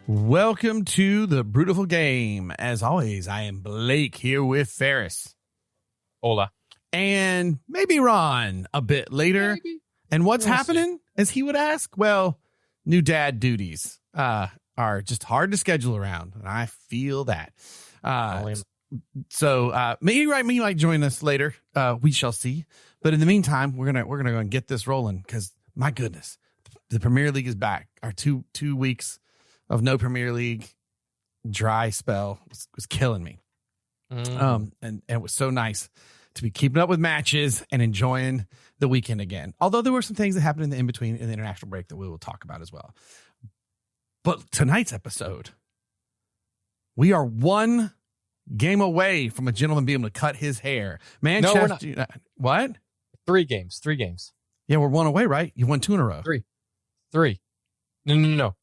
Welcome to the Brewtiful Game. As always, I am Blake here with Ferris. Hola. And maybe Ron a bit later. Maybe. And what's happening, as he would ask? Well, new dad duties are just hard to schedule around, and I feel that. So maybe you might join us later. We shall see. But in the meantime, we're gonna go and get this rolling because my goodness, the Premier League is back. Our two weeks of no Premier League dry spell was killing me. And it was so nice to be keeping up with matches and enjoying the weekend again. Although there were some things that happened in the in-between in the international break that we will talk about as well. But tonight's episode, we are one game away from a gentleman being able to cut his hair. Manchester. No, we're not. What? 3 games. Yeah, we're one away, right? You won 2 in a row. 3. No.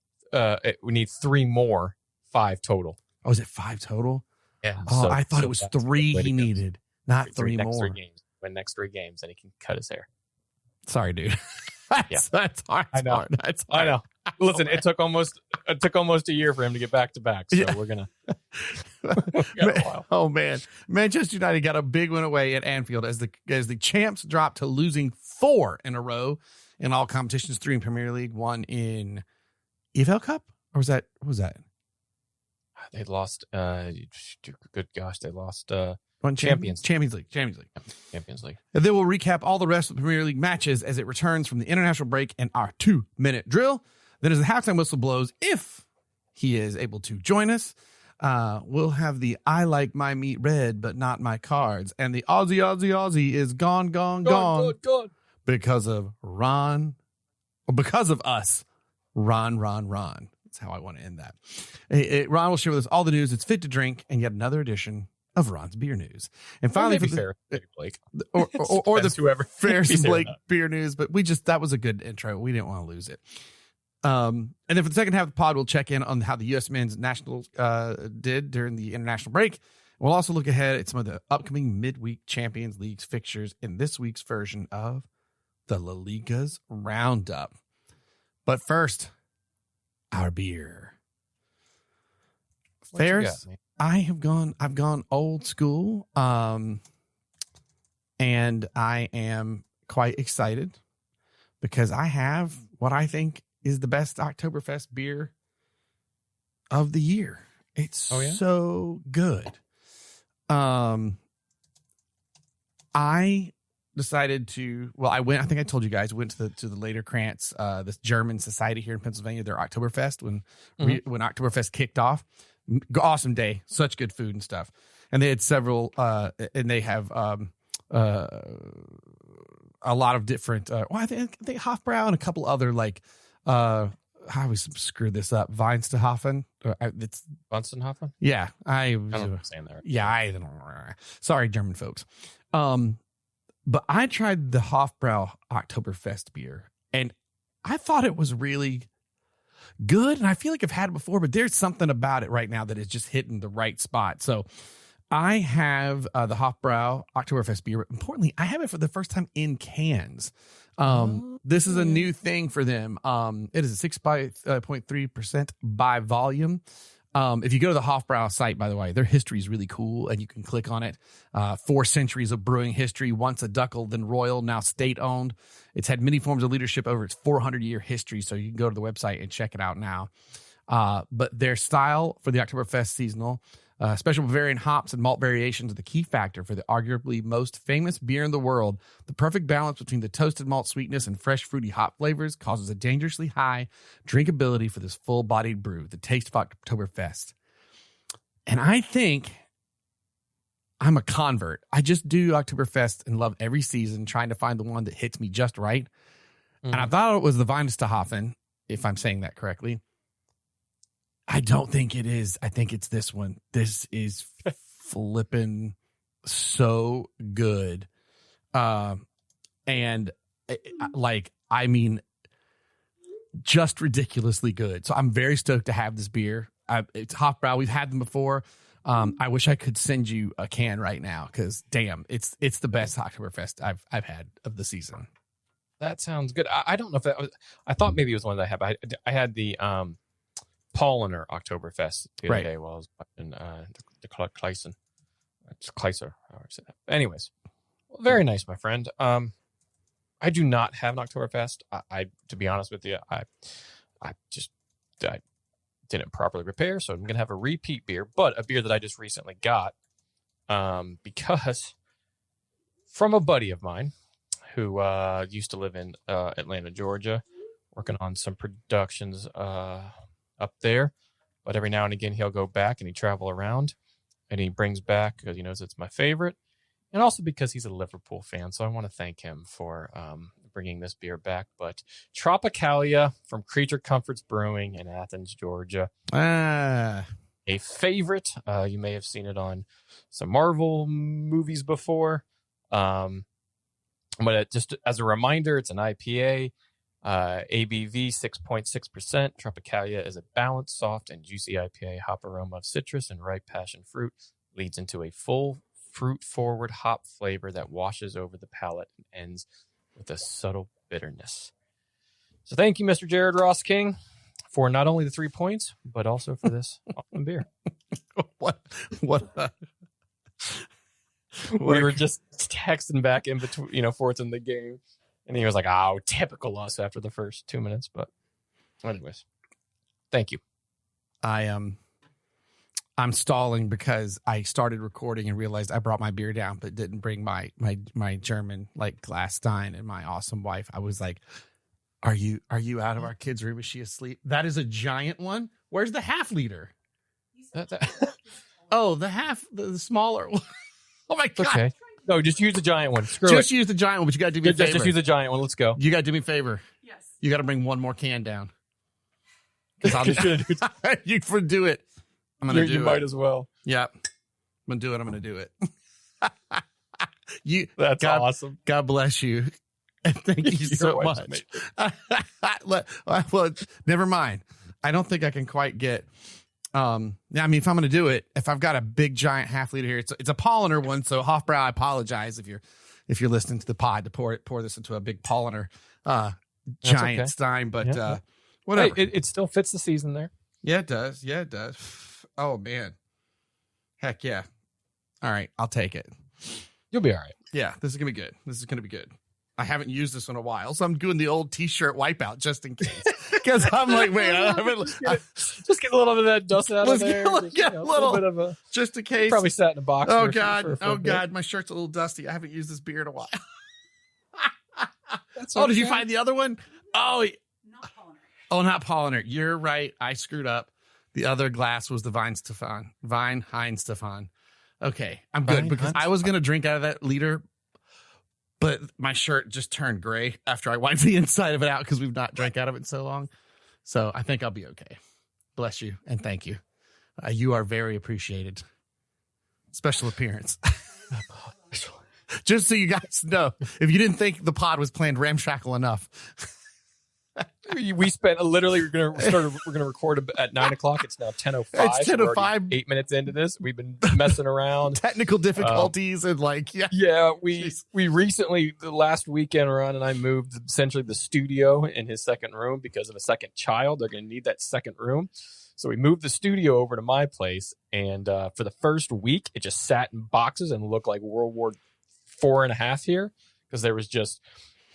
We need 3 more, 5 total. Oh, is it 5 total? Yeah. Oh, I thought it was 3 he needed, not 3 more. Win next 3 games, and he can cut his hair. Sorry, dude. That's hard. I know. I know. Listen, it took almost a year for him to get back to back. So we're gonna. Oh man, Manchester United got a big win away at Anfield as the champs dropped to losing 4 in a row in all competitions, 3 in Premier League, 1 in EFL Cup, or what was that? They lost. Good gosh, they lost. Champions League. And then we'll recap all the rest of the Premier League matches as it returns from the international break and our 2-minute drill. Then as the halftime whistle blows, if he is able to join us, we'll have the I like my meat red, but not my cards. And the Aussie is gone. Because of Ron, or because of us, Ron. That's how I want to end that. Ron will share with us all the news that's fit to drink and yet another edition of Ron's Beer News. And finally, maybe Blake. Or the whoever. Ferris and Blake Beer News, but that was a good intro. We didn't want to lose it. And then for the second half of the pod, we'll check in on how the U.S. men's national did during the international break. We'll also look ahead at some of the upcoming midweek Champions League fixtures in this week's version of the LeagueA's Roundup. But first, our beer. Ferris, I've gone old school, and I am quite excited because I have what I think is the best Oktoberfest beer of the year. It's so good. I decided to, I think I told you guys, went to the Later Krantz, this German society here in Pennsylvania, their Oktoberfest when Oktoberfest kicked off. Awesome day, such good food and stuff. And they had several, and they have a lot of different, I think Hofbrau and a couple other I always screw this up. Weinsthofen. It's Weinsthofen? Yeah. I don't know if I'm saying that right. Yeah. Sorry, German folks. But I tried the Hofbrau Oktoberfest beer and I thought it was really good. And I feel like I've had it before, but there's something about it right now that is just hitting the right spot. So I have the Hofbrau Oktoberfest beer. Importantly, I have it for the first time in cans. This is a new thing for them. It is a 6.3% by volume. If you go to the Hofbrau site, by the way, their history is really cool and you can click on it. 4 centuries of brewing history, once a ducal, then royal, now state owned. It's had many forms of leadership over its 400-year history. So you can go to the website and check it out now. But their style for the Oktoberfest seasonal, special Bavarian hops and malt variations are the key factor for the arguably most famous beer in the world. The perfect balance between the toasted malt sweetness and fresh fruity hop flavors causes a dangerously high drinkability for this full-bodied brew, the taste of Oktoberfest. And I think I'm a convert. I just do Oktoberfest and love every season, trying to find the one that hits me just right. And I thought it was the Weinsthofen, if I'm saying that correctly. I don't think it is. I think it's this one. This is flipping so good. And just ridiculously good. So I'm very stoked to have this beer. It's Hofbrau. We've had them before. I wish I could send you a can right now because damn, it's the best Oktoberfest I've had of the season. That sounds good. I don't know if that was, I thought maybe it was one that I had. I had the Paulaner Oktoberfest the other Right. day while I was watching the Kleisen. It's Kleiser. How do I say that? Anyways, well, very nice, my friend. I do not have an Oktoberfest. I to be honest with you, I didn't properly prepare, so I'm gonna have a repeat beer, but a beer that I just recently got, because from a buddy of mine who used to live in Atlanta, Georgia, working on some productions up there. But every now and again, he'll go back and he travel around and he brings back, because he knows it's my favorite, and also because he's a Liverpool fan. So I want to thank him for bringing this beer back. But Tropicalia from Creature Comforts Brewing in Athens, Georgia. A favorite. You may have seen it on some Marvel movies before. But just as a reminder, it's an IPA. ABV 6.6%. Tropicalia is a balanced, soft, and juicy IPA. Hop aroma of citrus and ripe passion fruit leads into a full fruit-forward hop flavor that washes over the palate and ends with a subtle bitterness. So thank you, Mr. Jared Ross King, for not only the 3 points, but also for this awesome beer. What? We were just texting back in between, forth in the game. And he was like, "Oh, typical us," after the first 2 minutes. But anyways, thank you. I'm stalling because I started recording and realized I brought my beer down, but didn't bring my German glass stein and my awesome wife. I was like, "Are you out of our kids' room? Is she asleep?" That is a giant one. Where's the half liter? Oh, the smaller one. Oh my God. Okay. No, just use the giant one. Use the giant one, but you got to do me a favor. Just use the giant one. Let's go. You got to do me a favor. Yes. You got to bring one more can down. You do it. I'm gonna do it. You might as well. Yep. I'm gonna do it. That's awesome. God bless you. And thank you so much. Well, never mind. I don't think I can quite get. I mean, if I'm going to do it, if I've got a big giant half liter here, it's a Paulaner one. So Hofbrau, I apologize if you're listening to the pod to pour this into a big Paulaner giant stein, but whatever. Hey, it still fits the season there. Yeah, it does. Oh man, heck yeah! All right, I'll take it. You'll be all right. Yeah, this is gonna be good. I haven't used this in a while, so I'm doing the old T-shirt wipeout just in case. Because I'm like, wait, just get a little bit of that dust out of there. Get a little bit of a, just in case. Probably sat in a box. Oh God, my shirt's a little dusty. I haven't used this beer in a while. Did you find the other one? Oh, not Paulaner. Oh, not Paulaner. You're right. I screwed up. The other glass was the Weihenstephan. Okay, I'm good because I was gonna drink out of that liter. But my shirt just turned gray after I wiped the inside of it out because we've not drank out of it in so long. So I think I'll be okay. Bless you and thank you. You are very appreciated. Special appearance. Just so you guys know, if you didn't think the pod was planned ramshackle enough. We spent literally, we're gonna record at 9:00. It's now 10:05. It's 10:05. 8 minutes into this. We've been messing around. Technical difficulties and we recently, the last weekend run, and I moved essentially the studio in his second room because of a second child. They're gonna need that second room. So we moved the studio over to my place, and for the first week, it just sat in boxes and looked like World War IV here because there was just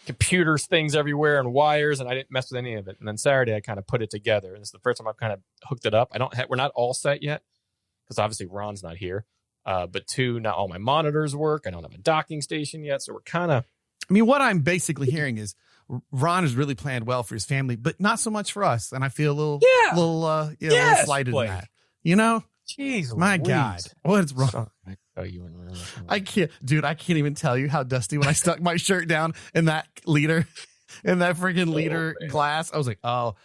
computers, things everywhere, and wires, and I didn't mess with any of it. And then Saturday, I kind of put it together, and it's the first time I've kind of hooked it up. We're not all set yet because obviously Ron's not here. But two, not all my monitors work. I don't have a docking station yet, so we're kind of. I mean, what I'm basically hearing is Ron has really planned well for his family, but not so much for us. And I feel a little slighted in that. Jeez, my Louise. God, what's wrong? I can't even tell you how dusty when I stuck my shirt down in that liter, in that freaking liter glass. I was like, oh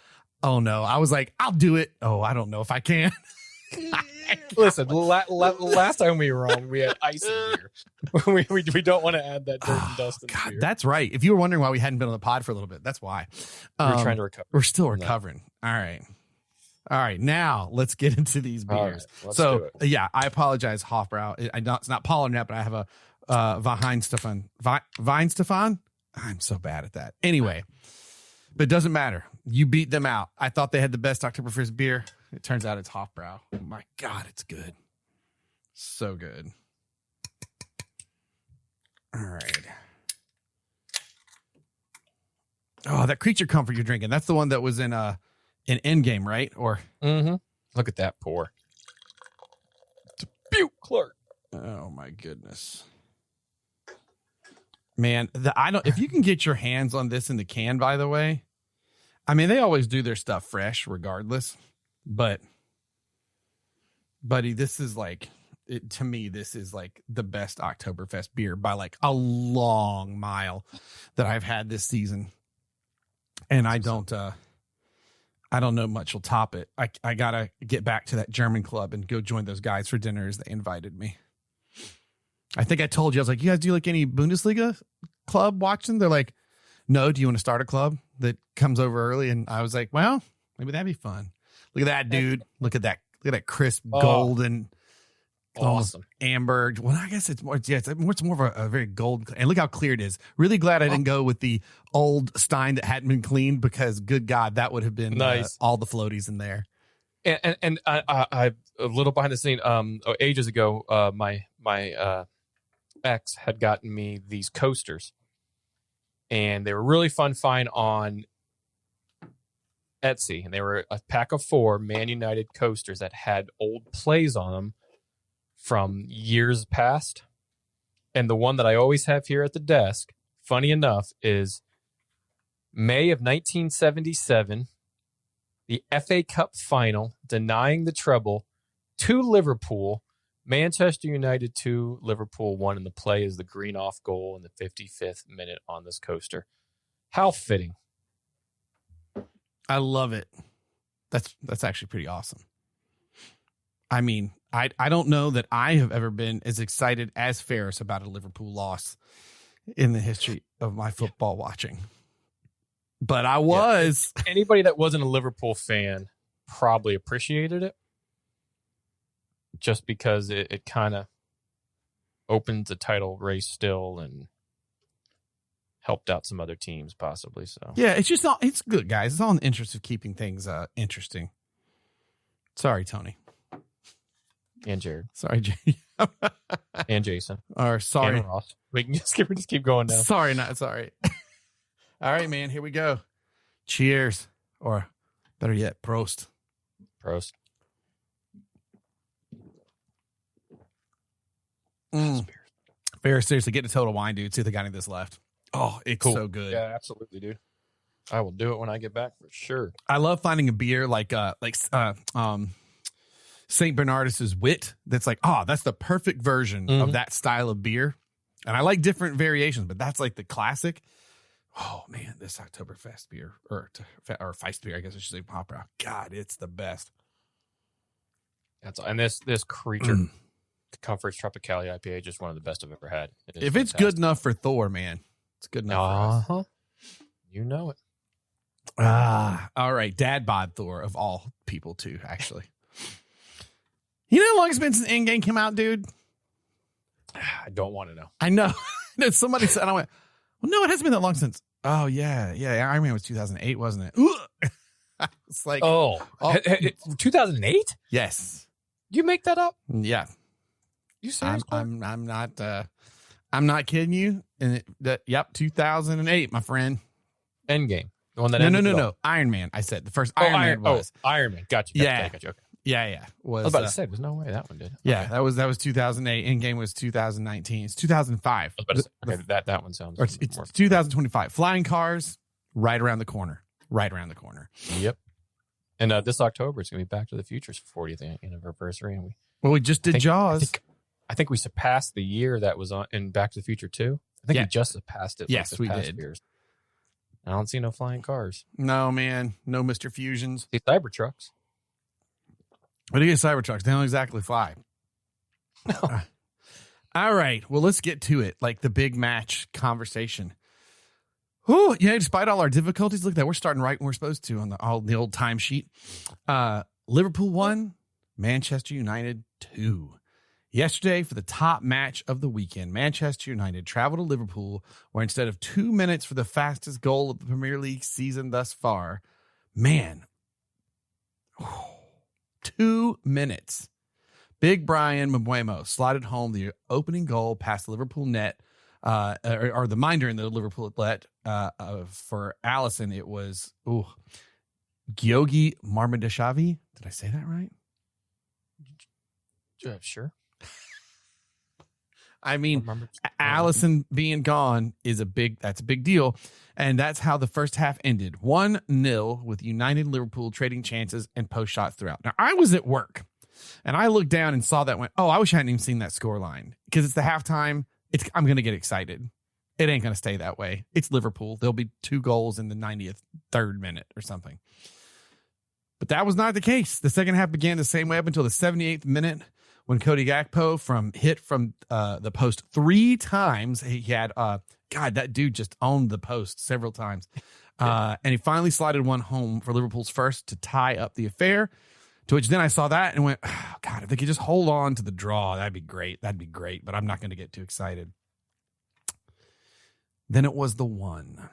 no. I was like, I'll do it. Oh, I don't know if I can. Listen, last time we were on, we had ice in here. we don't want to add that dirt and dust in the beer. That's right. If you were wondering why we hadn't been on the pod for a little bit, that's why. We're trying to recover. We're still recovering. All right, now let's get into these beers. Right, so, I apologize, Hofbrau. It's not Paulaner yet, but I have a Weihenstephan. Weihenstephan? I'm so bad at that. Anyway, but it doesn't matter. You beat them out. I thought they had the best Oktoberfest beer. it turns out it's Hofbrau. Oh my God, it's good. So good. All right. Oh, that creature comfort you're drinking. That's the one that was in Endgame, right? Or Look at that pour. Butte Clark. oh my goodness. Man, if you can get your hands on this in the can, by the way, I mean, they always do their stuff fresh regardless, but buddy, this is like, to me, this is like the best Oktoberfest beer by like a long mile that I've had this season. And I don't know much will top it. I gotta get back to that German club and go join those guys for dinner as they invited me. I think I told you, I was like, you guys do like any Bundesliga club watching? They're like, no, do you want to start a club that comes over early? And I was like, well, maybe that'd be fun. Look at that, dude. Look at that crisp golden, awesome amber. Well, I guess it's more of a very gold. And look how clear it is. Really glad I didn't go with the old Stein that hadn't been cleaned, because good God, that would have been nice. All the floaties in there. And I a little behind the scene. Ages ago, my ex had gotten me these coasters, and they were really fun find on Etsy, and they were a pack of 4 Man United coasters that had old plays on them from years past. And the one that I always have here at the desk, funny enough, is May of 1977, the FA Cup final, denying the treble to Liverpool. Manchester United 2, Liverpool 1, and the play is the green off goal in the 55th minute on this coaster. How fitting. I love it. That's actually pretty awesome. I mean, I don't know that I have ever been as excited as Ferris about a Liverpool loss in the history of my football watching. But I was. Yeah. Anybody that wasn't a Liverpool fan probably appreciated it, just because it kind of opens the title race still and helped out some other teams possibly. So yeah, it's good, guys. It's all in the interest of keeping things interesting. Sorry, Tony. And Jared. Sorry, Jay. And Jason. Or sorry, and Ross. We can just keep going now. Sorry, not sorry. All right, man. Here we go. Cheers, or better yet, Prost. Prost. Ferris, seriously, get to Total Wine, dude. See if they got any of this left. Oh, it's cool. So good. Yeah, absolutely, dude. I will do it when I get back for sure. I love finding a beer like St. Bernardus's Wit. That's like, that's the perfect version of that style of beer. And I like different variations, but that's like the classic. Oh man, this Oktoberfest beer or Feist beer, I guess I should say Hofbrau. God, it's the best. And this creature Comforts Tropicalia IPA, just one of the best I've ever had. If it's good enough for Thor, man, it's good enough for us. You know it. All right. Dad bod Thor of all people too, actually. You know how long it's been since Endgame came out, dude? I don't want to know. I know. Somebody said, I went, well, no, it hasn't been that long since. Oh, yeah. Yeah. Iron Man was 2008, wasn't it? It's like, 2008? Yes. You make that up? Yeah. You serious? I'm not kidding you. And 2008, my friend. Endgame. The one that no. Iron Man. I said the first Iron Man was. Iron Man. Gotcha. Yeah. Okay. Yeah. I was about to say, there's no way that one did. Yeah, okay. that was 2008. Endgame was 2019. It's 2005. That one sounds. It's 2025. Flying cars, right around the corner. Yep. And this October, it's going to be Back to the Future's 40th anniversary, and we just did Jaws. I think we surpassed the year that was on in Back to the Future 2. I think we just surpassed it. Yes, we did. Years. I don't see no flying cars. No, man. No Mr. Fusions. See Cybertrucks. What do you get Cybertrucks? They don't exactly fly. No. All right. Well, let's get to it. Like the big match conversation. Oh, yeah. Despite all our difficulties, look at that. We're starting right when we're supposed to on the old timesheet. Liverpool 1, Manchester United 2. Yesterday, for the top match of the weekend, Manchester United traveled to Liverpool, where instead of 2 minutes for the fastest goal of the Premier League season thus far, man, 2 minutes. Big Brian Mbeumo slotted home the opening goal past the Liverpool net, or the minder in the Liverpool net. For Allison, it was Gyogi Marmadashavi. Did I say that right? Sure. I mean, Allison being gone is that's a big deal. And that's how the first half ended. 1-0 with United and Liverpool trading chances and post shots throughout. Now, I was at work and I looked down and saw that went, I wish I hadn't even seen that score line because it's the halftime. I'm going to get excited. It ain't going to stay that way. It's Liverpool. There'll be 2 goals in the 93rd minute or something. But that was not the case. The second half began the same way up until the 78th minute when Cody Gakpo hit from the post 3 times. He had, that dude just owned the post several times. And he finally slided one home for Liverpool's first to tie up the affair, to which then I saw that and went, oh, God, if they could just hold on to the draw, that'd be great. That'd be great. But I'm not going to get too excited. Then it was the one.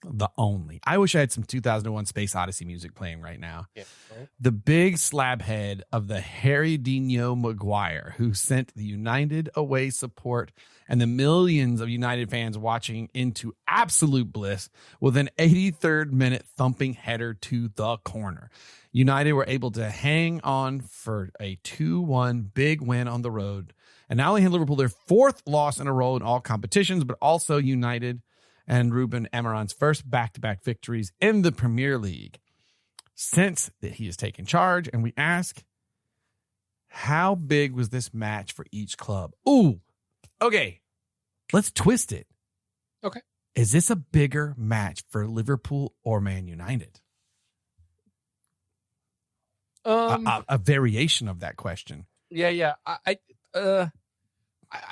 The only. I wish I had some 2001 Space Odyssey music playing right now. Yeah, right. The big slab head of the Harry Dino Maguire, who sent the United away support and the millions of United fans watching into absolute bliss with an 83rd minute thumping header to the corner. United were able to hang on for a 2-1 big win on the road. And not only had Liverpool their 4th loss in a row in all competitions, but also United and Ruben Amorim's first back-to-back victories in the Premier League since that he has taken charge. And we ask, how big was this match for each club? Ooh, okay. Let's twist it. Okay. Is this a bigger match for Liverpool or Man United? A variation of that question. Yeah. I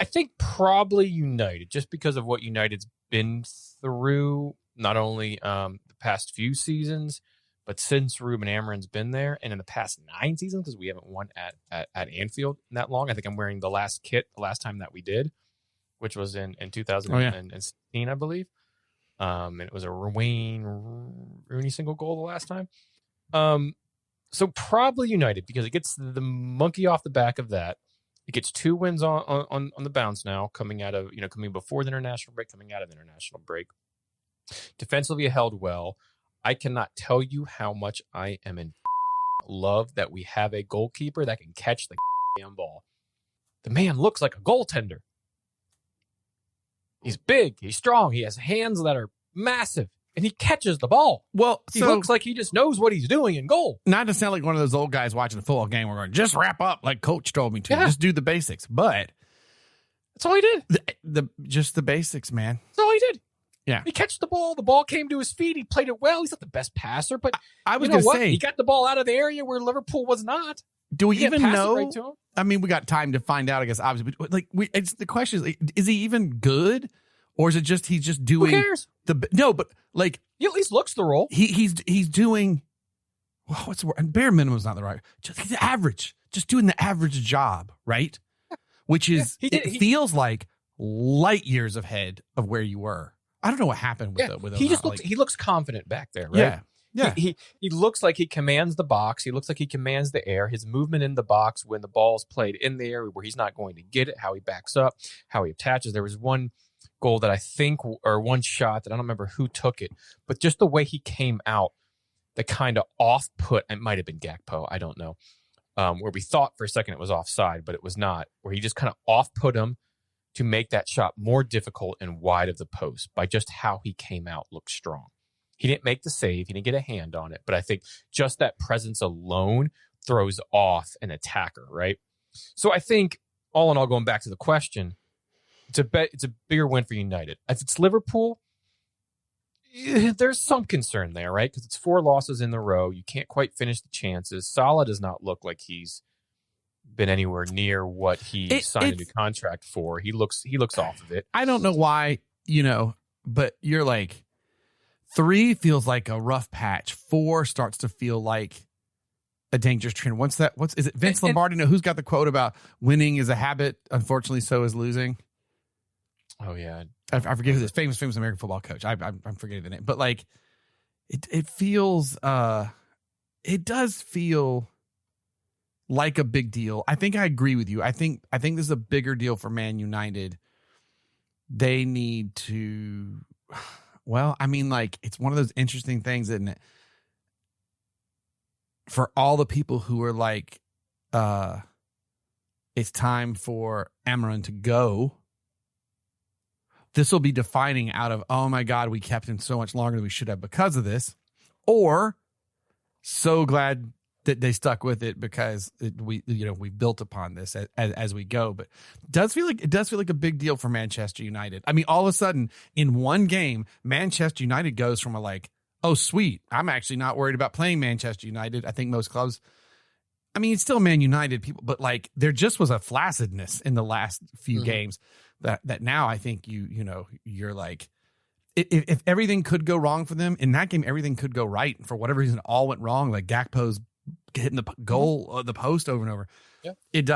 think probably United, just because of what United's been through, not only the past few seasons, but since Ruben Amorim's been there, and in the past 9 seasons, because we haven't won at Anfield in that long. I think I'm wearing the last kit the last time that we did, which was in 2016, I believe. And it was a Wayne Rooney single goal the last time. So probably United, because it gets the monkey off the back of that. It gets 2 wins on the bounce now, coming before the international break, coming out of the international break. Defensively held well. I cannot tell you how much I am in love that we have a goalkeeper that can catch the damn ball. The man looks like a goaltender. He's big. He's strong. He has hands that are massive. And he catches the ball. Well, he looks like he just knows what he's doing in goal. Not to sound like one of those old guys watching a football game. We're going, just wrap up like coach told me to. Yeah. Just do the basics. But that's all he did. Just the basics, man. That's all he did. Yeah. He catched the ball. The ball came to his feet. He played it well. He's not the best passer, but I was going to say, he got the ball out of the area where Liverpool was not. Do we even know? Right to him. I mean, we got time to find out, I guess, obviously. But the question is he even good? Or is it just he's just doing? Who cares? He at least looks the role. He's doing. Well, what's the word? Bare minimum is not the right. He's average, just doing the average job, right? Which is feels like light years ahead of where you were. I don't know what happened with him. He looks confident back there, right? Yeah. He looks like he commands the box. He looks like he commands the air. His movement in the box when the ball's played in the air where he's not going to get it, how he backs up, how he attaches. There was one goal that I think, or one shot that I don't remember who took it, but just the way he came out, the kind of off-put, it might have been Gakpo, I don't know, where we thought for a second it was offside, but it was not, where he just kind of off-put him to make that shot more difficult and wide of the post by just how he came out looked strong. He didn't make the save, he didn't get a hand on it, but I think just that presence alone throws off an attacker, right? So I think, all in all, going back to the question, it's a bigger win for United. If it's Liverpool, there's some concern there, right? Because it's 4 losses in the row. You can't quite finish the chances. Salah does not look like he's been anywhere near what he signed a new contract for. He looks off of it. I don't know why, but you're like, 3 feels like a rough patch. 4 starts to feel like a dangerous trend. Is it Vince Lombardi? Who's got the quote about winning is a habit? Unfortunately, so is losing. Oh yeah, I forget who this famous American football coach. I'm forgetting the name, but it feels, it does feel like a big deal. I think I agree with you. I think this is a bigger deal for Man United. They need to, well, I mean, like, it's one of those interesting things, isn't it? For all the people who are like, it's time for Amaran to go. This will be defining out of, oh my God, we kept him so much longer than we should have because of this, or so glad that they stuck with it because we built upon this as we go. But it does feel like a big deal for Manchester United. I mean, all of a sudden in one game, Manchester United goes from a like, oh sweet, I'm actually not worried about playing Manchester United. I think most clubs, I mean, it's still Man United people, but like there just was a flaccidness in the last few games that now I think you're like, if everything could go wrong for them in that game, everything could go right. And for whatever reason, it all went wrong. Like Gakpo's hitting the goal, the post over and over. Yeah. It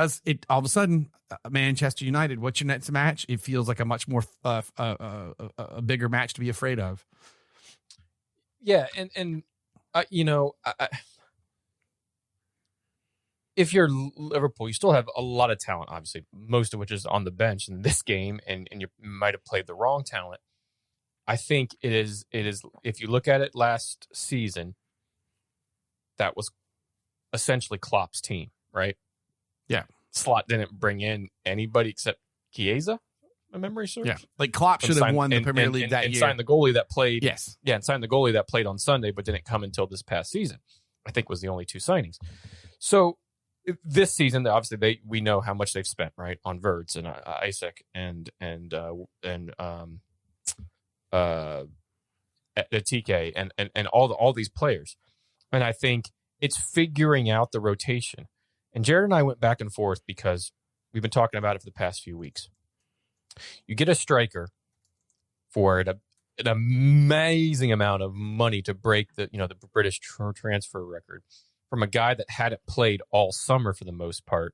all of a sudden, Manchester United, what's your next match? It feels like a much more, a bigger match to be afraid of. Yeah. If you're Liverpool, you still have a lot of talent, obviously, most of which is on the bench in this game, and you might have played the wrong talent. I think it is. If you look at it last season, that was essentially Klopp's team, right? Yeah. Slot didn't bring in anybody except Chiesa, my memory serves. Yeah, like Klopp should have won the Premier League that year. Signed the goalie that played. Yes. Yeah, and signed the goalie that played on Sunday, but didn't come until this past season. I think was the only two signings. So this season, obviously, we know how much they've spent, right, on Verts and Isaac and TK and all these players, and I think it's figuring out the rotation. And Jared and I went back and forth because we've been talking about it for the past few weeks. You get a striker for an amazing amount of money to break the British transfer record from a guy that hadn't played all summer for the most part,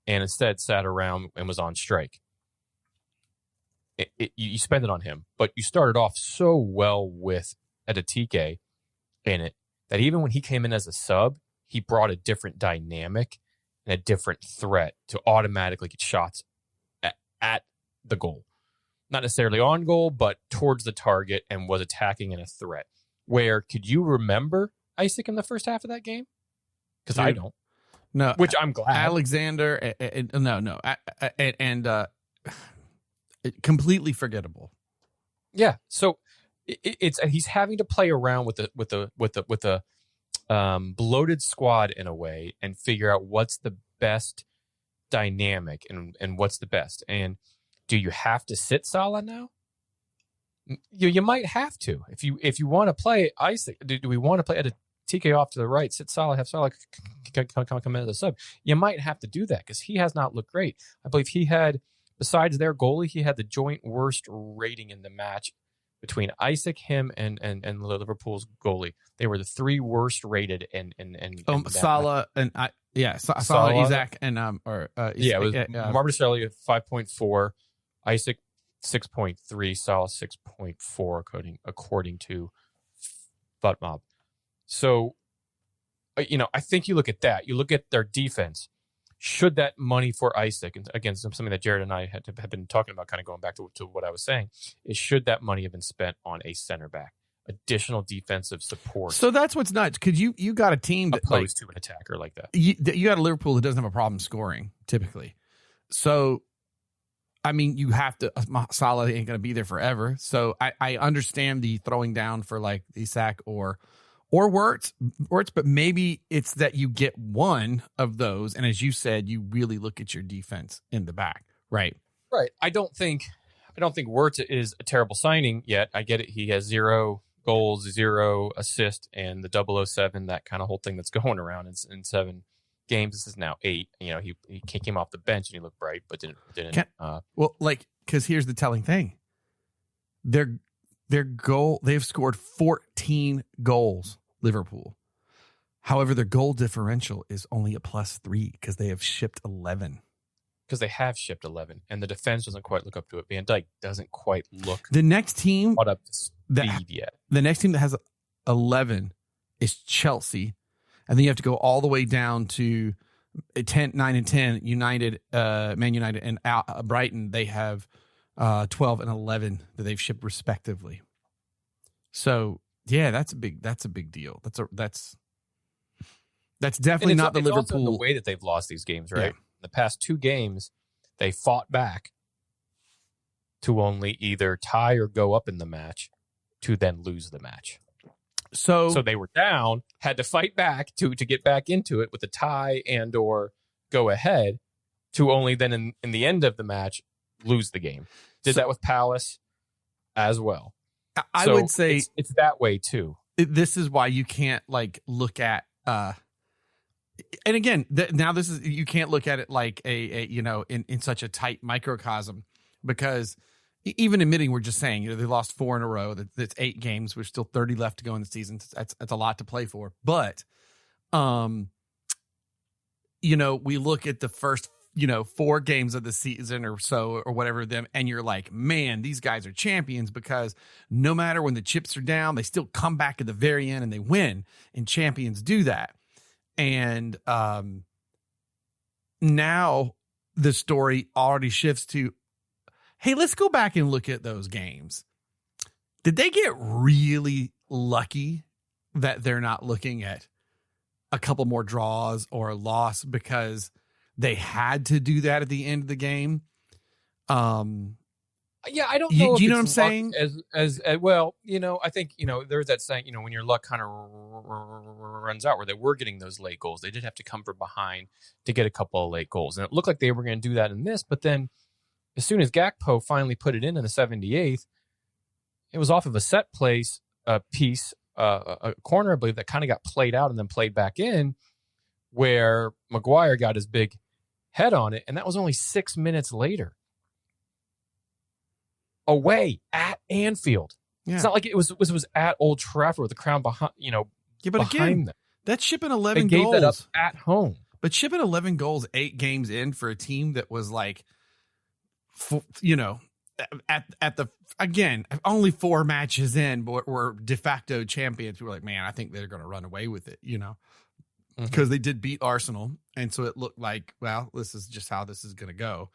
and instead sat around and was on strike. You spend it on him, but you started off so well with Adetike in it that even when he came in as a sub, he brought a different dynamic and a different threat to automatically get shots at the goal. Not necessarily on goal, but towards the target, and was attacking in a threat. Where, could you remember Isaac in the first half of that game? Because I don't. No. Which I'm glad. Alexander, no. And completely forgettable. Yeah. So it's he's having to play around with the bloated squad in a way and figure out what's the best dynamic and what's the best. And do you have to sit Salah now? You might have to if you want to play Isaac. Do we want to play TK off to the right? Sit Salah, have Salah come in as a sub. You might have to do that because he has not looked great. I believe he had, besides their goalie, he had the joint worst rating in the match between Isaac, him, and Liverpool's goalie. They were the three worst rated in Salah match. And Salah, Isaac, and it was Martinelli 5.4, Isaac 6.3, Salah 6.4 according to FUTMob. So, I think you look at that. You look at their defense. Should that money for Isaac, and again, something that Jared and I have been talking about, kind of going back to what I was saying, is should that money have been spent on a center back, additional defensive support? So that's what's nuts, because you got a team that, opposed to an attacker like that. You got a Liverpool that doesn't have a problem scoring typically. So, I mean, you have to. Salah ain't going to be there forever. So I understand the throwing down for like Isak or Wirtz, but maybe it's that you get one of those, and as you said, you really look at your defense in the back, right? Right. I don't think Wirtz is a terrible signing yet. I get it. He has 0 goals, 0 assists, and the 007, that kind of whole thing that's going around in 7 games. This is now 8. He came off the bench and he looked bright, but didn't. Because here's the telling thing: their goal, they've scored 14 goals. Liverpool. However, their goal differential is only a +3 because they have shipped 11. Because they have shipped 11, and the defense doesn't quite look up to it. Van Dijk doesn't quite look. The next team caught up to speed yet. The next team that has 11 is Chelsea, and then you have to go all the way down to 9 and 10. United, Man United, and Brighton, they have 12 and 11 that they've shipped respectively. So yeah, that's a big deal. That's definitely not the Liverpool. Also the way that they've lost these games, right? Yeah. The past 2 games, they fought back to only either tie or go up in the match to then lose the match. So they were down, had to fight back to get back into it with a tie and or go ahead to only then in the end of the match lose the game. Did that with Palace as well. I would say it's that way too. This is why you can't like look at and again, now this is, you can't look at it like a in such a tight microcosm, because even admitting, we're just saying, they lost 4 in a row. That's 8 games. There's still 30 left to go in the season. That's a lot to play for. But, we look at the first, 4 games of the season or so or whatever them, and you're like, man, these guys are champions, because no matter when the chips are down, they still come back at the very end and they win. And champions do that. And now the story already shifts to, hey, let's go back and look at those games. Did they get really lucky that they're not looking at a couple more draws or a loss because they had to do that at the end of the game? Yeah, I don't know. Do you know what I'm saying? As well, I think, there's that saying, when your luck kind of runs out, where they were getting those late goals. They did have to come from behind to get a couple of late goals. And it looked like they were going to do that in this, but then as soon as Gakpo finally put it in the 78th, it was off of a set piece, a corner, I believe, that kind of got played out and then played back in, where Maguire got his big head on it, and that was only 6 minutes later. Away at Anfield. Yeah. It's not like it was at Old Trafford with the crowd behind, but behind again, them. That's shipping 11 they goals. Gave that up at home. But shipping 11 goals 8 games in for a team that was like, at the, again, only 4 matches in, but we're de facto champions. We were like, man, I think they're going to run away with it, because they did beat Arsenal. And so it looked like, well, this is just how this is going to go,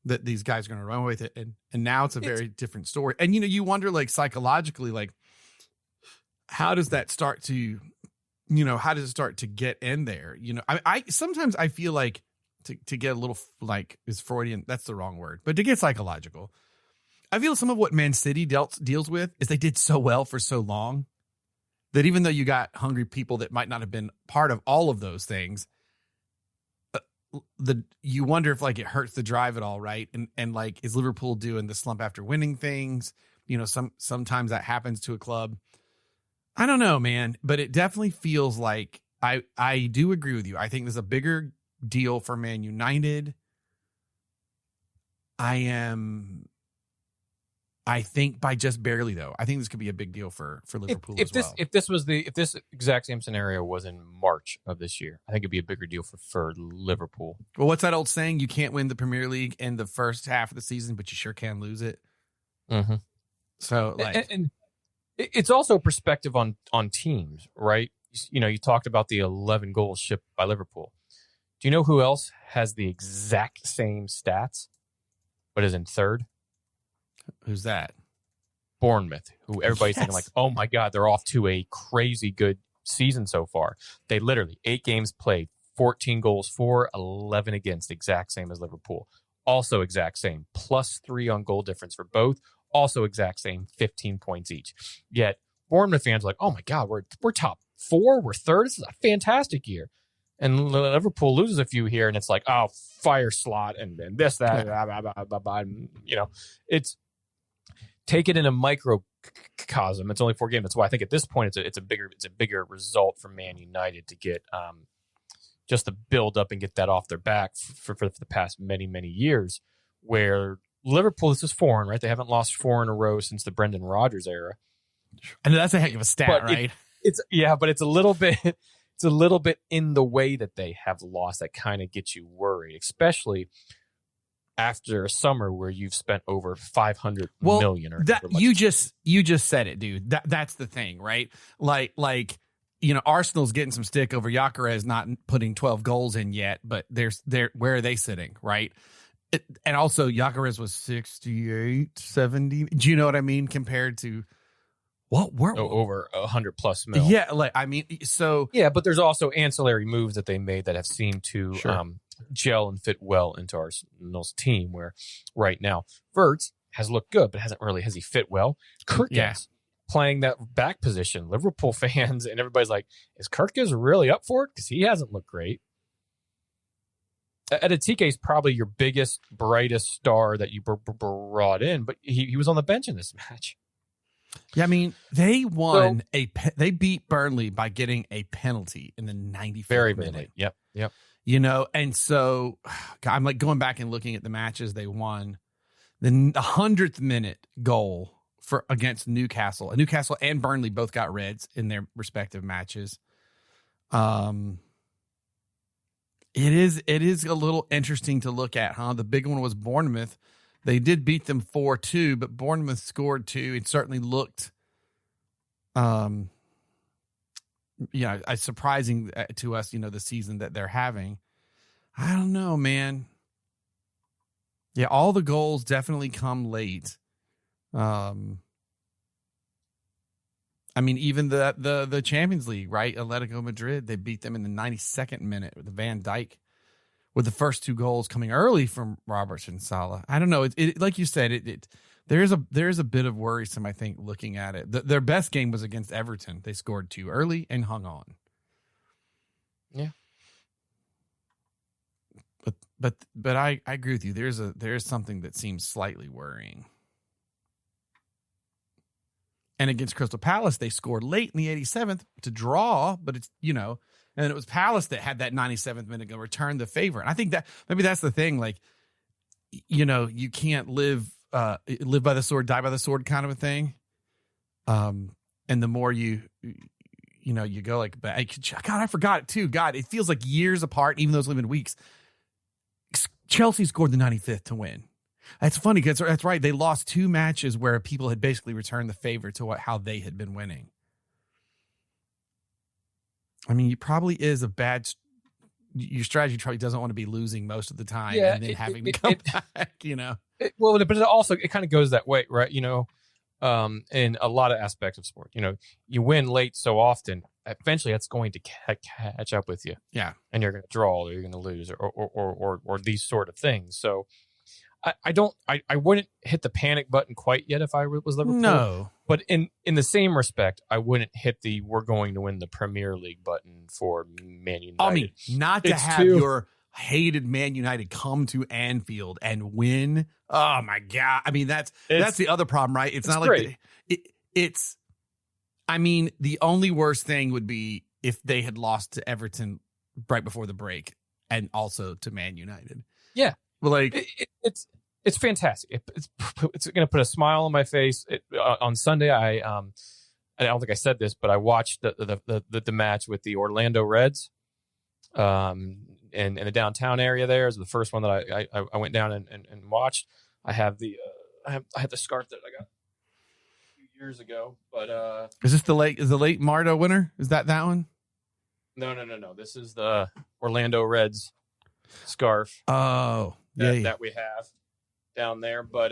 that these guys are going to run with it. And now it's a very different story. And, you wonder, like, psychologically, like, how does that start to, how does it start to get in there? I sometimes I feel like to get a little, like, is Freudian, that's the wrong word, but to get psychological, I feel some of what Man City deals with is they did so well for so long that even though you got hungry people that might not have been part of all of those things, you wonder if, like, it hurts the drive at all, right? And like, is Liverpool doing the slump after winning things? Sometimes that happens to a club. I don't know, man, but it definitely feels like I do agree with you. I think there's a bigger deal for Man United. I think by just barely, though. I think this could be a big deal for Liverpool as well. If this exact same scenario was in March of this year, I think it'd be a bigger deal for Liverpool. Well, what's that old saying? You can't win the Premier League in the first half of the season, but you sure can lose it. Mm-hmm. So, like, and it's also perspective on teams, right? You talked about the 11 goals shipped by Liverpool. Do you know who else has the exact same stats, but is in third? Who's that? Bournemouth, who everybody's thinking like, oh my God, they're off to a crazy good season so far. They literally 8 games played, 14 goals for, 11 against, exact same as Liverpool. Also exact same, +3 on goal difference for both. Also exact same, 15 points each. Yet Bournemouth fans are like, oh my God, we're top 4, we're third. This is a fantastic year. And Liverpool loses a few here, and it's like, oh, fire slot and this, that, blah, blah, blah, blah. It's take it in a microcosm. It's only 4 games. That's why I think at this point it's a bigger result for Man United to get just to build up and get that off their back for the past many, many years. Where Liverpool, this is foreign, right? They haven't lost 4 in a row since the Brendan Rodgers era. I know that's a heck of a stat, right? But it's a little bit. It's a little bit in the way that they have lost that kind of gets you worried, especially after a summer where you've spent over 500 million. Or that you just said it, dude. That's the thing, right? Like Arsenal's getting some stick over Gyökeres not putting 12 goals in yet, but where are they sitting, right? And also Gyökeres was 68, 70. Do you know what I mean? Compared to over 100+ mil. Yeah, but there's also ancillary moves that they made that have seemed to gel and fit well into Arsenal's team. Where right now, Verts has looked good, but has he fit well? Kirkes playing that back position. Liverpool fans and everybody's like, is Kirkes really up for it? Because he hasn't looked great. Etitike is probably your biggest, brightest star that you brought in, but he was on the bench in this match. Yeah, I mean, they won they beat Burnley by getting a penalty in the 95th minute. Yep. And so I'm like going back and looking at the matches they won. The 100th minute goal against Newcastle. And Newcastle and Burnley both got reds in their respective matches. It is a little interesting to look at, huh? The big one was Bournemouth. They did beat them 4-2, but Bournemouth scored 2. It certainly looked, surprising to us, the season that they're having. I don't know, man. Yeah, all the goals definitely come late. Even the Champions League, right? Atletico Madrid, they beat them in the 92nd minute with the Van Dijk, with the first 2 goals coming early from Robertson Salah. I don't know. It like you said, there is a bit of worrisome, I think, looking at it. Their best game was against Everton. They scored 2 early and hung on. Yeah. But I agree with you. There's something that seems slightly worrying. And against Crystal Palace, they scored late in the 87th to draw, but it's, and it was Palace that had that 97th minute go return the favor. And I think that maybe that's the thing. Like, you can't live by the sword, die by the sword kind of a thing. And the more you go like, God, I forgot it too. God, it feels like years apart, even though it's only been weeks. Chelsea scored the 95th to win. That's funny because that's right. They lost 2 matches where people had basically returned the favor to how they had been winning. I mean, it probably is your strategy probably doesn't want to be losing most of the time and then having to come back, but it also, it kind of goes that way, right? In a lot of aspects of sport, you win late so often, eventually that's going to catch up with you. Yeah. And you're going to draw or you're going to lose or these sort of things. So I wouldn't hit the panic button quite yet if I was Liverpool. No. But in the same respect, I wouldn't hit the we're going to win the Premier League button for Man United. I mean, not to have your hated Man United come to Anfield and win. Oh my God. I mean, that's the other problem, right? It's not like the only worst thing would be if they had lost to Everton right before the break and also to Man United. Yeah. Well, it's fantastic. It's going to put a smile on my face. On Sunday, I don't think I said this, but I watched the match with the Orlando Reds, in the downtown area. There is the first one that I went down and watched. I have the scarf that I got a few years ago, but is this the late Mardo winner? Is that one? No. This is the Orlando Reds scarf. Oh. That we have down there, but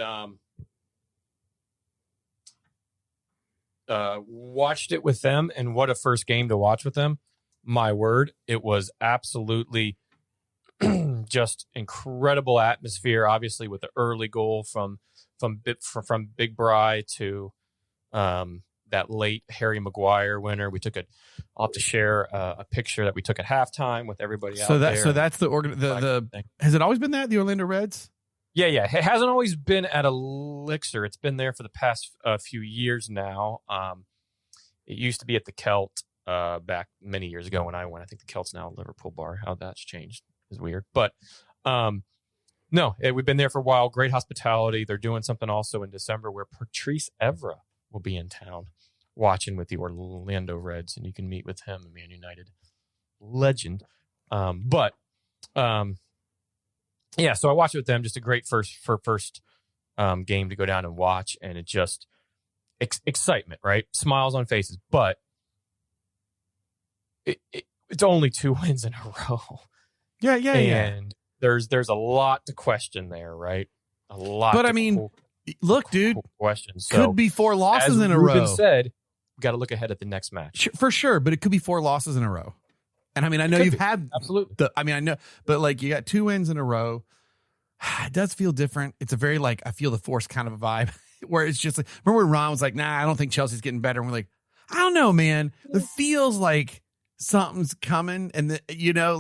watched it with them, and what a first game to watch with them. My word, it was absolutely just incredible atmosphere. Obviously, with the early goal from Big Bry to that late Harry Maguire winner. We took I'll have to share a picture that we took at halftime with everybody out there. So that's the has it always been the Orlando Reds? Yeah. It hasn't always been at Elixir. It's been there for the past few years now. It used to be at the Celt back many years ago when I went. I think the Celt's now a Liverpool bar. How that's changed is weird. But no, we've been there for a while. Great hospitality. They're doing something also in December where Patrice Evra will be in town watching with the Orlando Reds, and you can meet with him, a Man United legend. Yeah, so I watched it with them. Just a great first game to go down and watch, and it just excitement, right? Smiles on faces. But it's only 2 wins in a row. Yeah. And there's a lot to question there, right? A lot. But I mean, look, dude, questions. Could be 4 losses in a row. Said, we got to look ahead at the next match. For sure, but it could be 4 losses in a row. And I mean, I know you've had absolutely. I know, but like you got 2 wins in a row. It does feel different. It's a very like I feel the force kind of a vibe where it's just like, remember when Ron was like, nah, I don't think Chelsea's getting better. And we're like, I don't know, man. It feels like something's coming, and yeah,